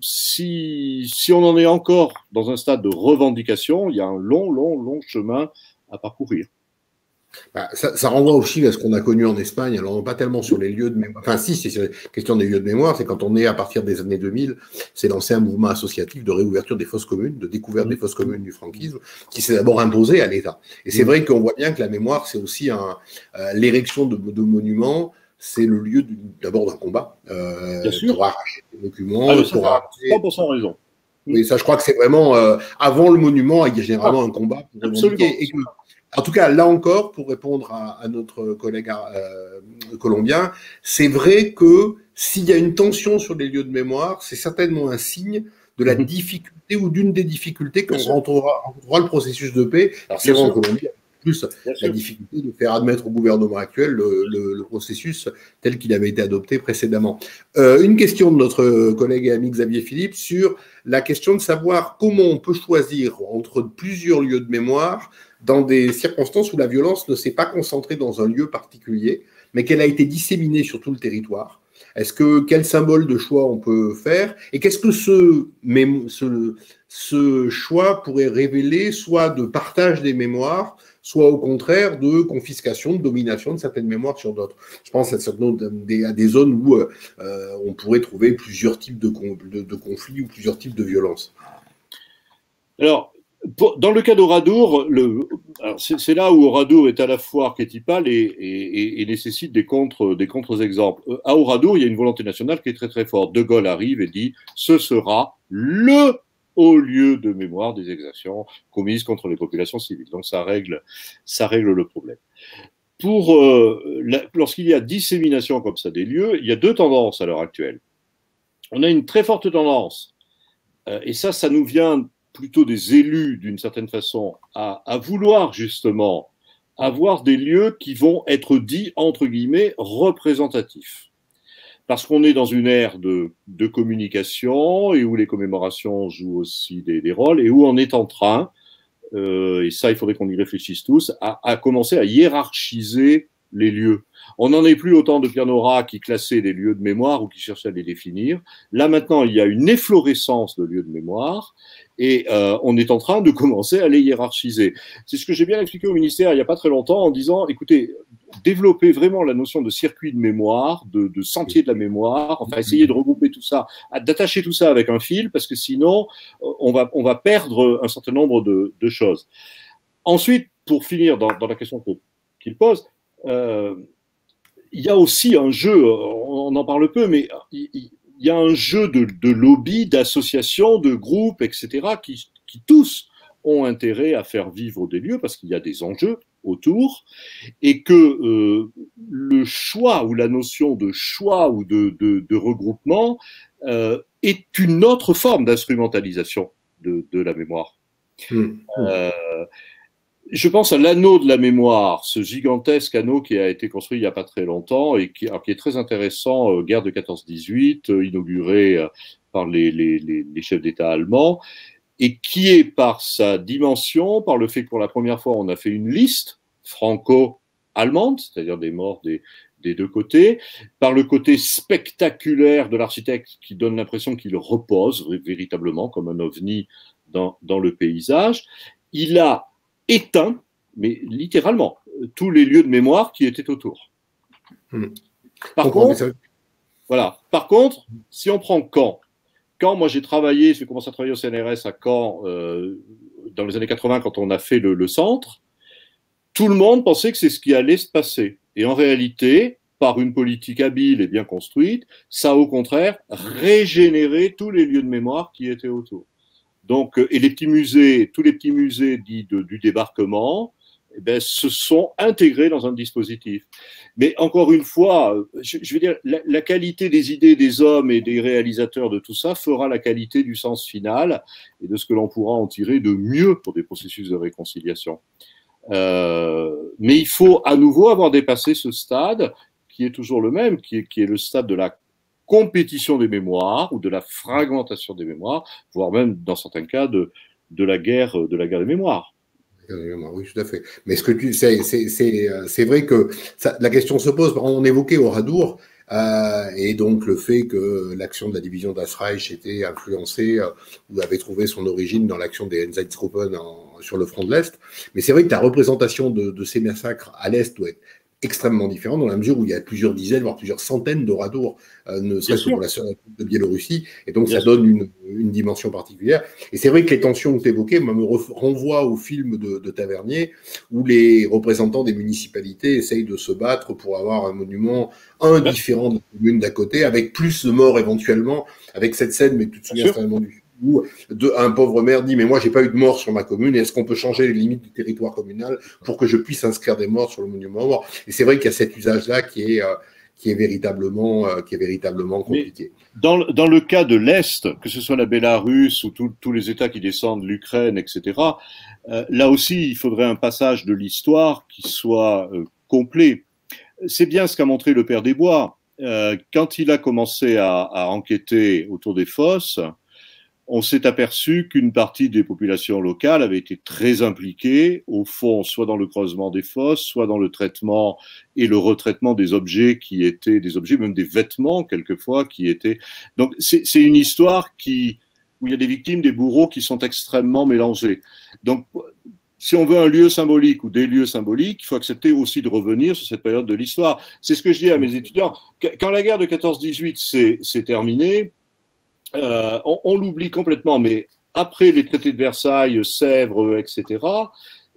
Si on en est encore dans un stade de revendication, il y a un long chemin à parcourir. Bah, ça renvoie aussi à ce qu'on a connu en Espagne, alors pas tellement sur les lieux de mémoire, enfin si, c'est sur la question des lieux de mémoire, c'est quand on est à partir des années 2000, c'est lancé un mouvement associatif de réouverture des fosses communes, de découverte des fosses communes du franquisme, qui s'est d'abord imposé à l'État. Et c'est vrai qu'on voit bien que la mémoire, c'est aussi l'érection de monuments, c'est le lieu d'abord d'un combat, pour arracher des documents, pour arracher... 100% raison. Oui, ça je crois que c'est vraiment, avant le monument, il y a généralement un combat pour revendiquer. Et que, en tout cas, là encore, pour répondre à notre collègue colombien, c'est vrai que s'il y a une tension sur les lieux de mémoire, c'est certainement un signe de la difficulté ou d'une des difficultés quand rentrera le processus de paix. Alors c'est vrai en Colombie, plus la difficulté de faire admettre au gouvernement actuel le processus tel qu'il avait été adopté précédemment. Une question de notre collègue et ami Xavier Philippe sur la question de savoir comment on peut choisir entre plusieurs lieux de mémoire dans des circonstances où la violence ne s'est pas concentrée dans un lieu particulier, mais qu'elle a été disséminée sur tout le territoire. Quel symbole de choix on peut faire? Et qu'est-ce que ce choix pourrait révéler, soit de partage des mémoires, soit au contraire de confiscation, de domination de certaines mémoires sur d'autres? Je pense à des zones où on pourrait trouver plusieurs types de conflits ou plusieurs types de violences. Alors, dans le cas d'Oradour, c'est là où Oradour est à la fois archétypal et nécessite des contre-exemples. À Oradour, il y a une volonté nationale qui est très très forte. De Gaulle arrive et dit « ce sera le haut lieu de mémoire des exactions commises contre les populations civiles ». Donc ça règle le problème. Lorsqu'il y a dissémination comme ça des lieux, il y a deux tendances à l'heure actuelle. On a une très forte tendance, et ça nous vient plutôt des élus, d'une certaine façon, à vouloir justement avoir des lieux qui vont être dits, entre guillemets, représentatifs. parce qu'on est dans une ère de communication et où les commémorations jouent aussi des rôles et où on est en train, et ça il faudrait qu'on y réfléchisse tous, à commencer à hiérarchiser les lieux. On n'en est plus autant de Pierre Nora qui classait les lieux de mémoire ou qui cherchait à les définir. Là maintenant, il y a une efflorescence de lieux de mémoire et on est en train de commencer à les hiérarchiser. C'est ce que j'ai bien expliqué au ministère il n'y a pas très longtemps en disant, écoutez, développer vraiment la notion de circuit de mémoire, de sentier de la mémoire, enfin essayer de regrouper tout ça, d'attacher tout ça avec un fil, parce que sinon, on va perdre un certain nombre de choses. Ensuite, pour finir dans la question qu'il pose, il y a aussi un jeu, on en parle peu, mais il y a un jeu de lobby, d'associations, de groupes, etc., qui tous ont intérêt à faire vivre des lieux parce qu'il y a des enjeux autour et que le choix ou la notion de choix ou de regroupement est une autre forme d'instrumentalisation de la mémoire. Je pense à l'anneau de la mémoire, ce gigantesque anneau qui a été construit il n'y a pas très longtemps et qui est très intéressant, guerre de 14-18, inauguré par les chefs d'État allemands, et qui est par sa dimension, par le fait que pour la première fois on a fait une liste franco-allemande, c'est-à-dire des morts des deux côtés, par le côté spectaculaire de l'architecte qui donne l'impression qu'il repose véritablement comme un ovni dans le paysage. Il a éteint, mais littéralement, tous les lieux de mémoire qui étaient autour. Par contre, si on prend Caen, moi j'ai commencé à travailler au CNRS à Caen dans les années 80 quand on a fait le centre, tout le monde pensait que c'est ce qui allait se passer. Et en réalité, par une politique habile et bien construite, ça a au contraire régénéré tous les lieux de mémoire qui étaient autour. Donc, et les petits musées, tous les petits musées dits du débarquement, eh ben, se sont intégrés dans un dispositif. Mais encore une fois, je veux dire, la qualité des idées des hommes et des réalisateurs de tout ça fera la qualité du sens final et de ce que l'on pourra en tirer de mieux pour des processus de réconciliation. Mais il faut à nouveau avoir dépassé ce stade qui est toujours le même, qui est le stade de la compétition des mémoires ou de la fragmentation des mémoires, voire même dans certains cas de la guerre des mémoires. Oui, tout à fait. Mais ce que tu sais, c'est vrai que la question se pose. On évoquait Oradour et donc le fait que l'action de la division das Reich était influencée ou avait trouvé son origine dans l'action des Einsatzgruppen sur le front de l'Est. Mais c'est vrai que ta représentation de ces massacres à l'Est doit être extrêmement différent dans la mesure où il y a plusieurs dizaines, voire plusieurs centaines d'Oradour, ne serait-ce que pour la seule de Biélorussie, et donc ça donne une dimension particulière. Et c'est vrai que les tensions que tu évoquais me renvoient au film de Tavernier, où les représentants des municipalités essayent de se battre pour avoir un monument différent de la commune d'à côté, avec plus de morts éventuellement, avec cette scène, mais tu te souviens certainement où un pauvre maire dit « Mais moi, j'ai pas eu de mort sur ma commune, est-ce qu'on peut changer les limites du territoire communal pour que je puisse inscrire des morts sur le monument aux morts ?» Et c'est vrai qu'il y a cet usage-là qui est véritablement compliqué. Mais dans le cas de l'Est, que ce soit la Bélarus ou tous les États qui descendent, l'Ukraine, etc., là aussi, il faudrait un passage de l'histoire qui soit complet. C'est bien ce qu'a montré le Père des Bois. Quand il a commencé à enquêter autour des fosses, on s'est aperçu qu'une partie des populations locales avait été très impliquée, au fond, soit dans le creusement des fosses, soit dans le traitement et le retraitement des objets qui étaient des objets, même des vêtements, quelquefois, qui étaient... Donc, c'est une histoire où il y a des victimes, des bourreaux qui sont extrêmement mélangés. Donc, si on veut un lieu symbolique ou des lieux symboliques, il faut accepter aussi de revenir sur cette période de l'histoire. C'est ce que je dis à mes étudiants. Quand la guerre de 14-18 s'est terminée, on l'oublie complètement, mais après les traités de Versailles, Sèvres, etc.,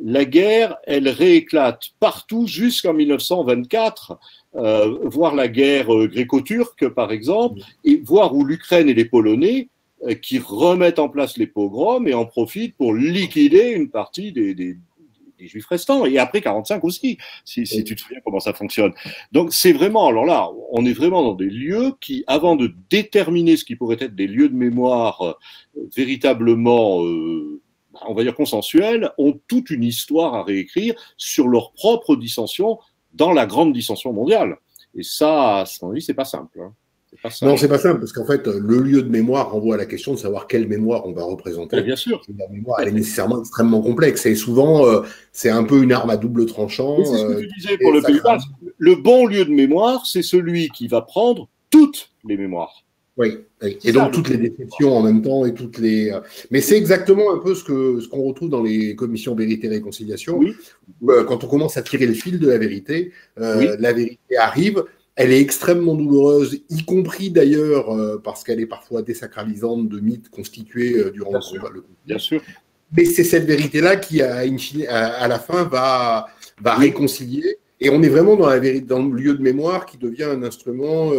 la guerre, elle rééclate partout jusqu'en 1924, voir la guerre gréco-turque, par exemple, et voir où l'Ukraine et les Polonais qui remettent en place les pogroms et en profitent pour liquider une partie des Juifs restants, et après 45 aussi, si tu te souviens comment ça fonctionne. Donc c'est vraiment, alors là, on est vraiment dans des lieux qui, avant de déterminer ce qui pourrait être des lieux de mémoire véritablement, on va dire consensuels, ont toute une histoire à réécrire sur leur propre dissension dans la grande dissension mondiale. Et ça, à mon avis, c'est pas simple. Hein. C'est pas simple. Non, c'est pas simple, parce qu'en fait, le lieu de mémoire renvoie à la question de savoir quelle mémoire on va représenter. Bien sûr. La mémoire, elle est nécessairement extrêmement complexe, et souvent, c'est un peu une arme à double tranchant. C'est ce que tu disais pour le Pays Basque. Le bon lieu de mémoire, c'est celui qui va prendre toutes les mémoires. Oui, et donc toutes les déceptions en même temps et toutes les. Mais c'est exactement un peu ce qu'on retrouve dans les commissions vérité et réconciliation. Oui. Quand on commence à tirer le fil de la vérité arrive. Elle est extrêmement douloureuse, y compris d'ailleurs parce qu'elle est parfois désacralisante de mythes constitués durant le combat. Bien sûr. Mais c'est cette vérité-là qui, à la fin, va réconcilier. Et on est vraiment dans le lieu de mémoire qui devient un instrument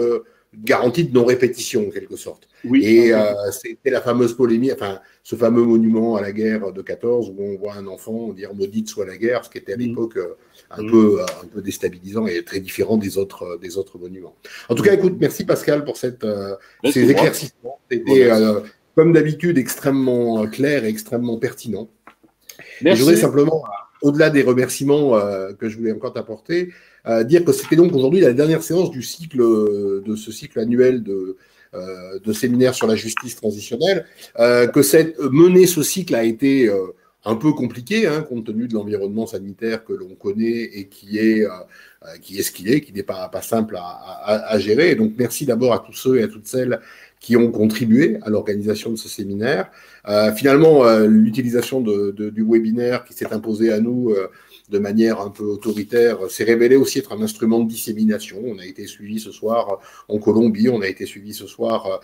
garantie de non-répétition, en quelque sorte. Oui. Et c'était la fameuse polémique, enfin, ce fameux monument à la guerre de 14, où on voit un enfant dire « maudite soit la guerre », ce qui était à l'époque un peu déstabilisant et très différent des autres monuments. En tout cas, écoute, merci Pascal pour ces éclaircissements. C'était, comme d'habitude, extrêmement clair et extrêmement pertinent. Et je voudrais simplement, au-delà des remerciements que je voulais encore t'apporter, dire que c'était donc aujourd'hui la dernière séance de ce cycle annuel de séminaires sur la justice transitionnelle, mener ce cycle a été un peu compliqué, compte tenu de l'environnement sanitaire que l'on connaît et qui est ce qu'il est, qui n'est pas simple à gérer. Et donc merci d'abord à tous ceux et à toutes celles qui ont contribué à l'organisation de ce séminaire. Finalement, l'utilisation du webinaire qui s'est imposé à nous de manière un peu autoritaire s'est révélé aussi être un instrument de dissémination. On a été suivi ce soir en Colombie, on a été suivi ce soir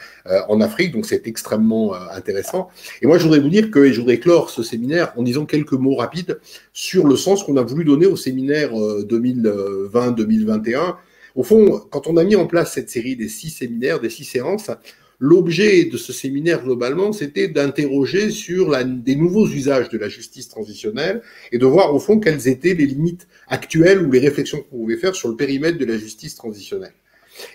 en Afrique, donc c'est extrêmement intéressant. Et moi, je voudrais vous dire et je voudrais clore ce séminaire en disant quelques mots rapides sur le sens qu'on a voulu donner au séminaire 2020-2021. Au fond, quand on a mis en place cette série des 6 séminaires, des 6 séances, l'objet de ce séminaire, globalement, c'était d'interroger sur des nouveaux usages de la justice transitionnelle et de voir, au fond, quelles étaient les limites actuelles ou les réflexions qu'on pouvait faire sur le périmètre de la justice transitionnelle.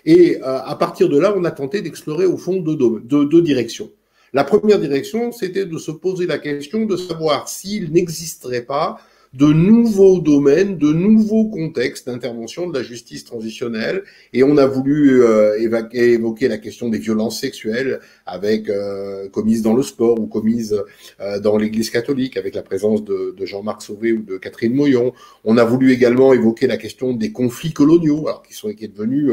Et à partir de là, on a tenté d'explorer, au fond, deux directions. La première direction, c'était de se poser la question de savoir s'il n'existerait pas de nouveaux domaines, de nouveaux contextes d'intervention de la justice transitionnelle. Et on a voulu évoquer la question des violences sexuelles commises dans le sport ou commises dans l'Église catholique, avec la présence de Jean-Marc Sauvé ou de Catherine Moyon. On a voulu également évoquer la question des conflits coloniaux, alors qui est devenue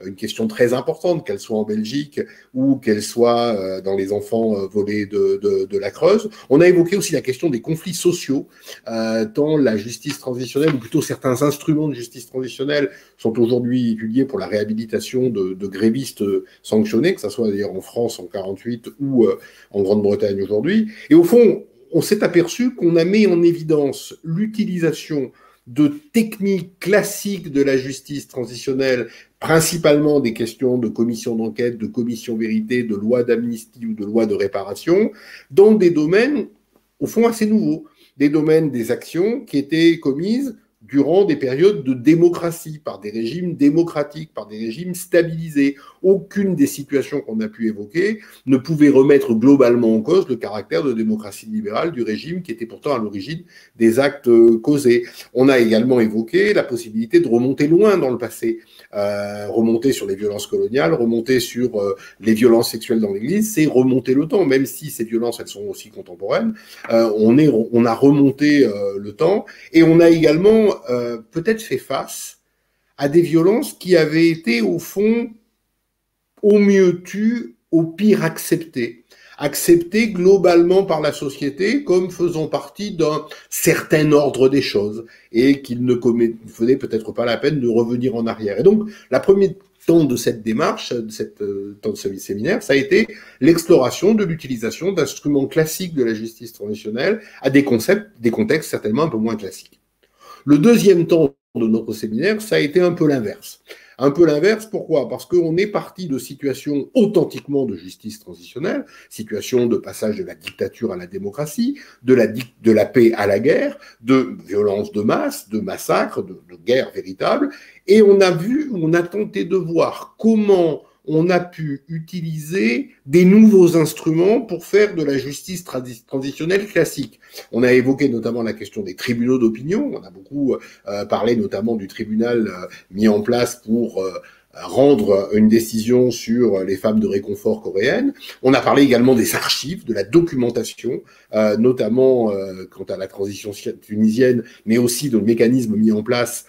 une question très importante, qu'elle soit en Belgique ou qu'elle soit dans les enfants volés de la Creuse. On a évoqué aussi la question des conflits sociaux, tant la justice transitionnelle, ou plutôt certains instruments de justice transitionnelle, sont aujourd'hui étudiés pour la réhabilitation de grévistes sanctionnés, que ce soit d'ailleurs en France en 1948 ou en Grande-Bretagne aujourd'hui. Et au fond, on s'est aperçu qu'on a mis en évidence l'utilisation de techniques classiques de la justice transitionnelle, principalement des questions de commission d'enquête, de commission vérité, de loi d'amnistie ou de loi de réparation, dans des domaines, au fond, assez nouveaux. Des domaines des actions qui étaient commises durant des périodes de démocratie, par des régimes démocratiques, par des régimes stabilisés. Aucune des situations qu'on a pu évoquer ne pouvait remettre globalement en cause le caractère de démocratie libérale du régime qui était pourtant à l'origine des actes causés. On a également évoqué la possibilité de remonter loin dans le passé, remonter sur les violences coloniales, remonter sur les violences sexuelles dans l'Église, c'est remonter le temps, même si ces violences, elles sont aussi contemporaines. On a remonté le temps et on a également peut-être fait face à des violences qui avaient été, au fond, au mieux tues, au pire acceptées globalement par la société comme faisant partie d'un certain ordre des choses et qu'il ne faisait peut-être pas la peine de revenir en arrière. Et donc, la première temps de cette démarche, temps de ce séminaire, ça a été l'exploration de l'utilisation d'instruments classiques de la justice transitionnelle à des contextes certainement un peu moins classiques. Le deuxième temps de notre séminaire, ça a été un peu l'inverse. Un peu l'inverse, pourquoi? Parce qu'on est parti de situations authentiquement de justice transitionnelle, situation de passage de la dictature à la démocratie, de la paix à la guerre, de violence de masse, de massacres, de guerre véritable, et on a tenté de voir comment on a pu utiliser des nouveaux instruments pour faire de la justice transitionnelle classique. On a évoqué notamment la question des tribunaux d'opinion, on a beaucoup parlé notamment du tribunal mis en place pour rendre une décision sur les femmes de réconfort coréennes. On a parlé également des archives, de la documentation, notamment quant à la transition tunisienne, mais aussi de mécanismes mis en place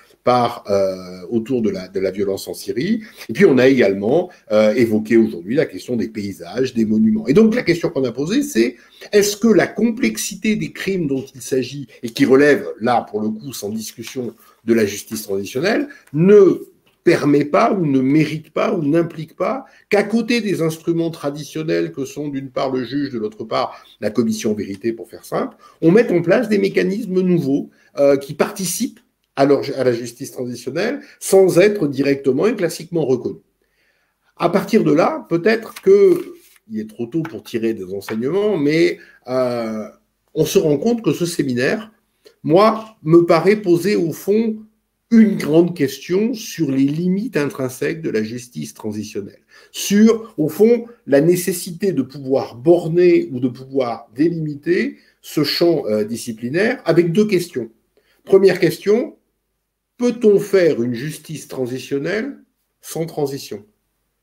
autour de la violence en Syrie. Et puis on a également évoqué aujourd'hui la question des paysages, des monuments. Et donc la question qu'on a posée, c'est est-ce que la complexité des crimes dont il s'agit, et qui relève là pour le coup sans discussion de la justice transitionnelle, ne permet pas ou ne mérite pas ou n'implique pas qu'à côté des instruments traditionnels que sont d'une part le juge, de l'autre part la commission vérité pour faire simple, on mette en place des mécanismes nouveaux qui participent à la justice transitionnelle sans être directement et classiquement reconnus. À partir de là, peut-être qu'il est trop tôt pour tirer des enseignements, mais on se rend compte que ce séminaire, moi, me paraît poser au fond une grande question sur les limites intrinsèques de la justice transitionnelle, sur, au fond, la nécessité de pouvoir borner ou de pouvoir délimiter ce champ disciplinaire avec deux questions. Première question, peut-on faire une justice transitionnelle sans transition,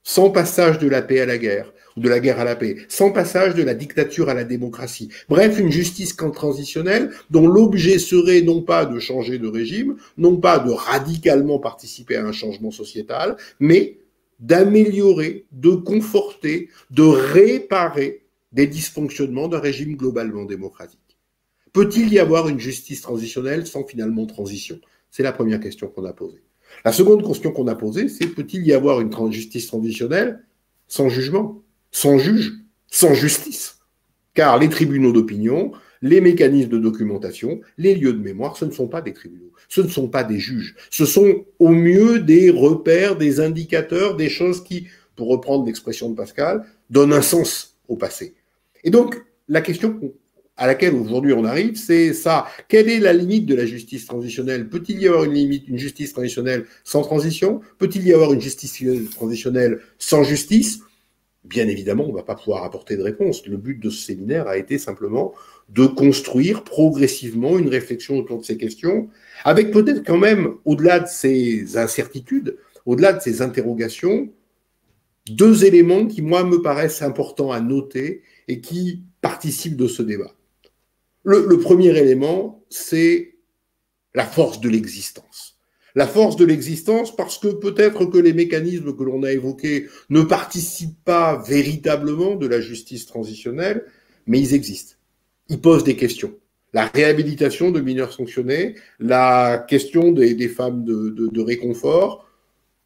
sans passage de la paix à la guerre, ou de la guerre à la paix, sans passage de la dictature à la démocratie? Bref, une justice transitionnelle dont l'objet serait non pas de changer de régime, non pas de radicalement participer à un changement sociétal, mais d'améliorer, de conforter, de réparer des dysfonctionnements d'un régime globalement démocratique. Peut-il y avoir une justice transitionnelle sans finalement transition? C'est la première question qu'on a posée. La seconde question qu'on a posée, c'est peut-il y avoir une justice transitionnelle sans jugement, sans juge, sans justice? Car les tribunaux d'opinion, les mécanismes de documentation, les lieux de mémoire, ce ne sont pas des tribunaux, ce ne sont pas des juges. Ce sont au mieux des repères, des indicateurs, des choses qui, pour reprendre l'expression de Pascal, donnent un sens au passé. Et donc, la question à laquelle aujourd'hui on arrive, c'est ça. Quelle est la limite de la justice transitionnelle? Peut-il y avoir une justice transitionnelle sans transition? Peut-il y avoir une justice transitionnelle sans justice? Bien évidemment, on ne va pas pouvoir apporter de réponse. Le but de ce séminaire a été simplement de construire progressivement une réflexion autour de ces questions, avec peut-être quand même, au-delà de ces incertitudes, au-delà de ces interrogations, deux éléments qui, moi, me paraissent importants à noter et qui participent de ce débat. Le premier élément, c'est la force de l'existence. La force de l'existence parce que peut-être que les mécanismes que l'on a évoqués ne participent pas véritablement de la justice transitionnelle, mais ils existent. Ils posent des questions. La réhabilitation de mineurs sanctionnés, la question des femmes de réconfort,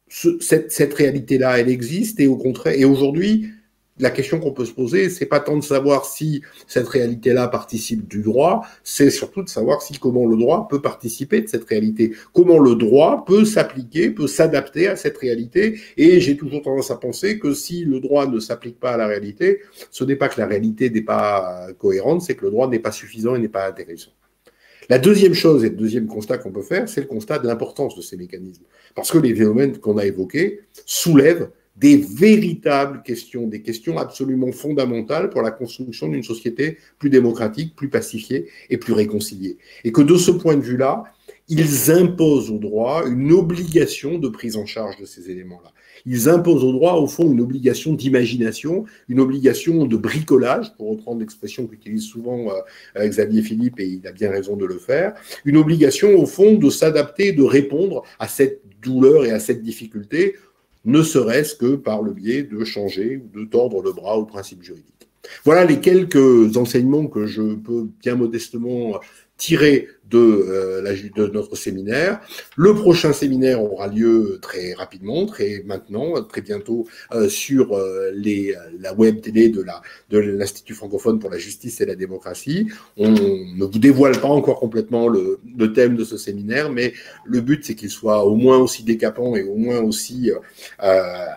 cette réalité-là, elle existe et au contraire, et aujourd'hui, la question qu'on peut se poser, c'est pas tant de savoir si cette réalité-là participe du droit, c'est surtout de savoir comment le droit peut participer de cette réalité, comment le droit peut s'appliquer, peut s'adapter à cette réalité. Et j'ai toujours tendance à penser que si le droit ne s'applique pas à la réalité, ce n'est pas que la réalité n'est pas cohérente, c'est que le droit n'est pas suffisant et n'est pas intéressant. La deuxième chose et le deuxième constat qu'on peut faire, c'est le constat de l'importance de ces mécanismes. Parce que les phénomènes qu'on a évoqués soulèvent des véritables questions, des questions absolument fondamentales pour la construction d'une société plus démocratique, plus pacifiée et plus réconciliée. Et que de ce point de vue-là, ils imposent au droit une obligation de prise en charge de ces éléments-là. Ils imposent au droit, au fond, une obligation d'imagination, une obligation de bricolage, pour reprendre l'expression qu'utilise souvent Xavier Philippe, et il a bien raison de le faire, une obligation, au fond, de s'adapter, de répondre à cette douleur et à cette difficulté, ne serait-ce que par le biais de changer ou de tordre le bras au principe juridique. Voilà les enseignements que je peux bien modestement tirer de notre séminaire. Le prochain séminaire aura lieu très rapidement, très bientôt, sur la web télé de l'Institut francophone pour la justice et la démocratie. On ne vous dévoile pas encore complètement le thème de ce séminaire, mais le but, c'est qu'il soit au moins aussi décapant et au moins aussi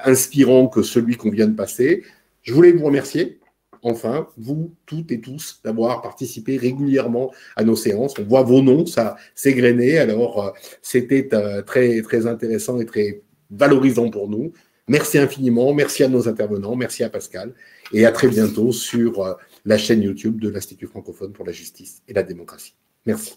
inspirant que celui qu'on vient de passer. Je voulais vous remercier. Enfin, vous, toutes et tous, d'avoir participé régulièrement à nos séances. On voit vos noms, ça s'égrener. Alors, c'était très, très intéressant et très valorisant pour nous. Merci infiniment. Merci à nos intervenants. Merci à Pascal. Et à très bientôt sur la chaîne YouTube de l'Institut francophone pour la justice et la démocratie. Merci.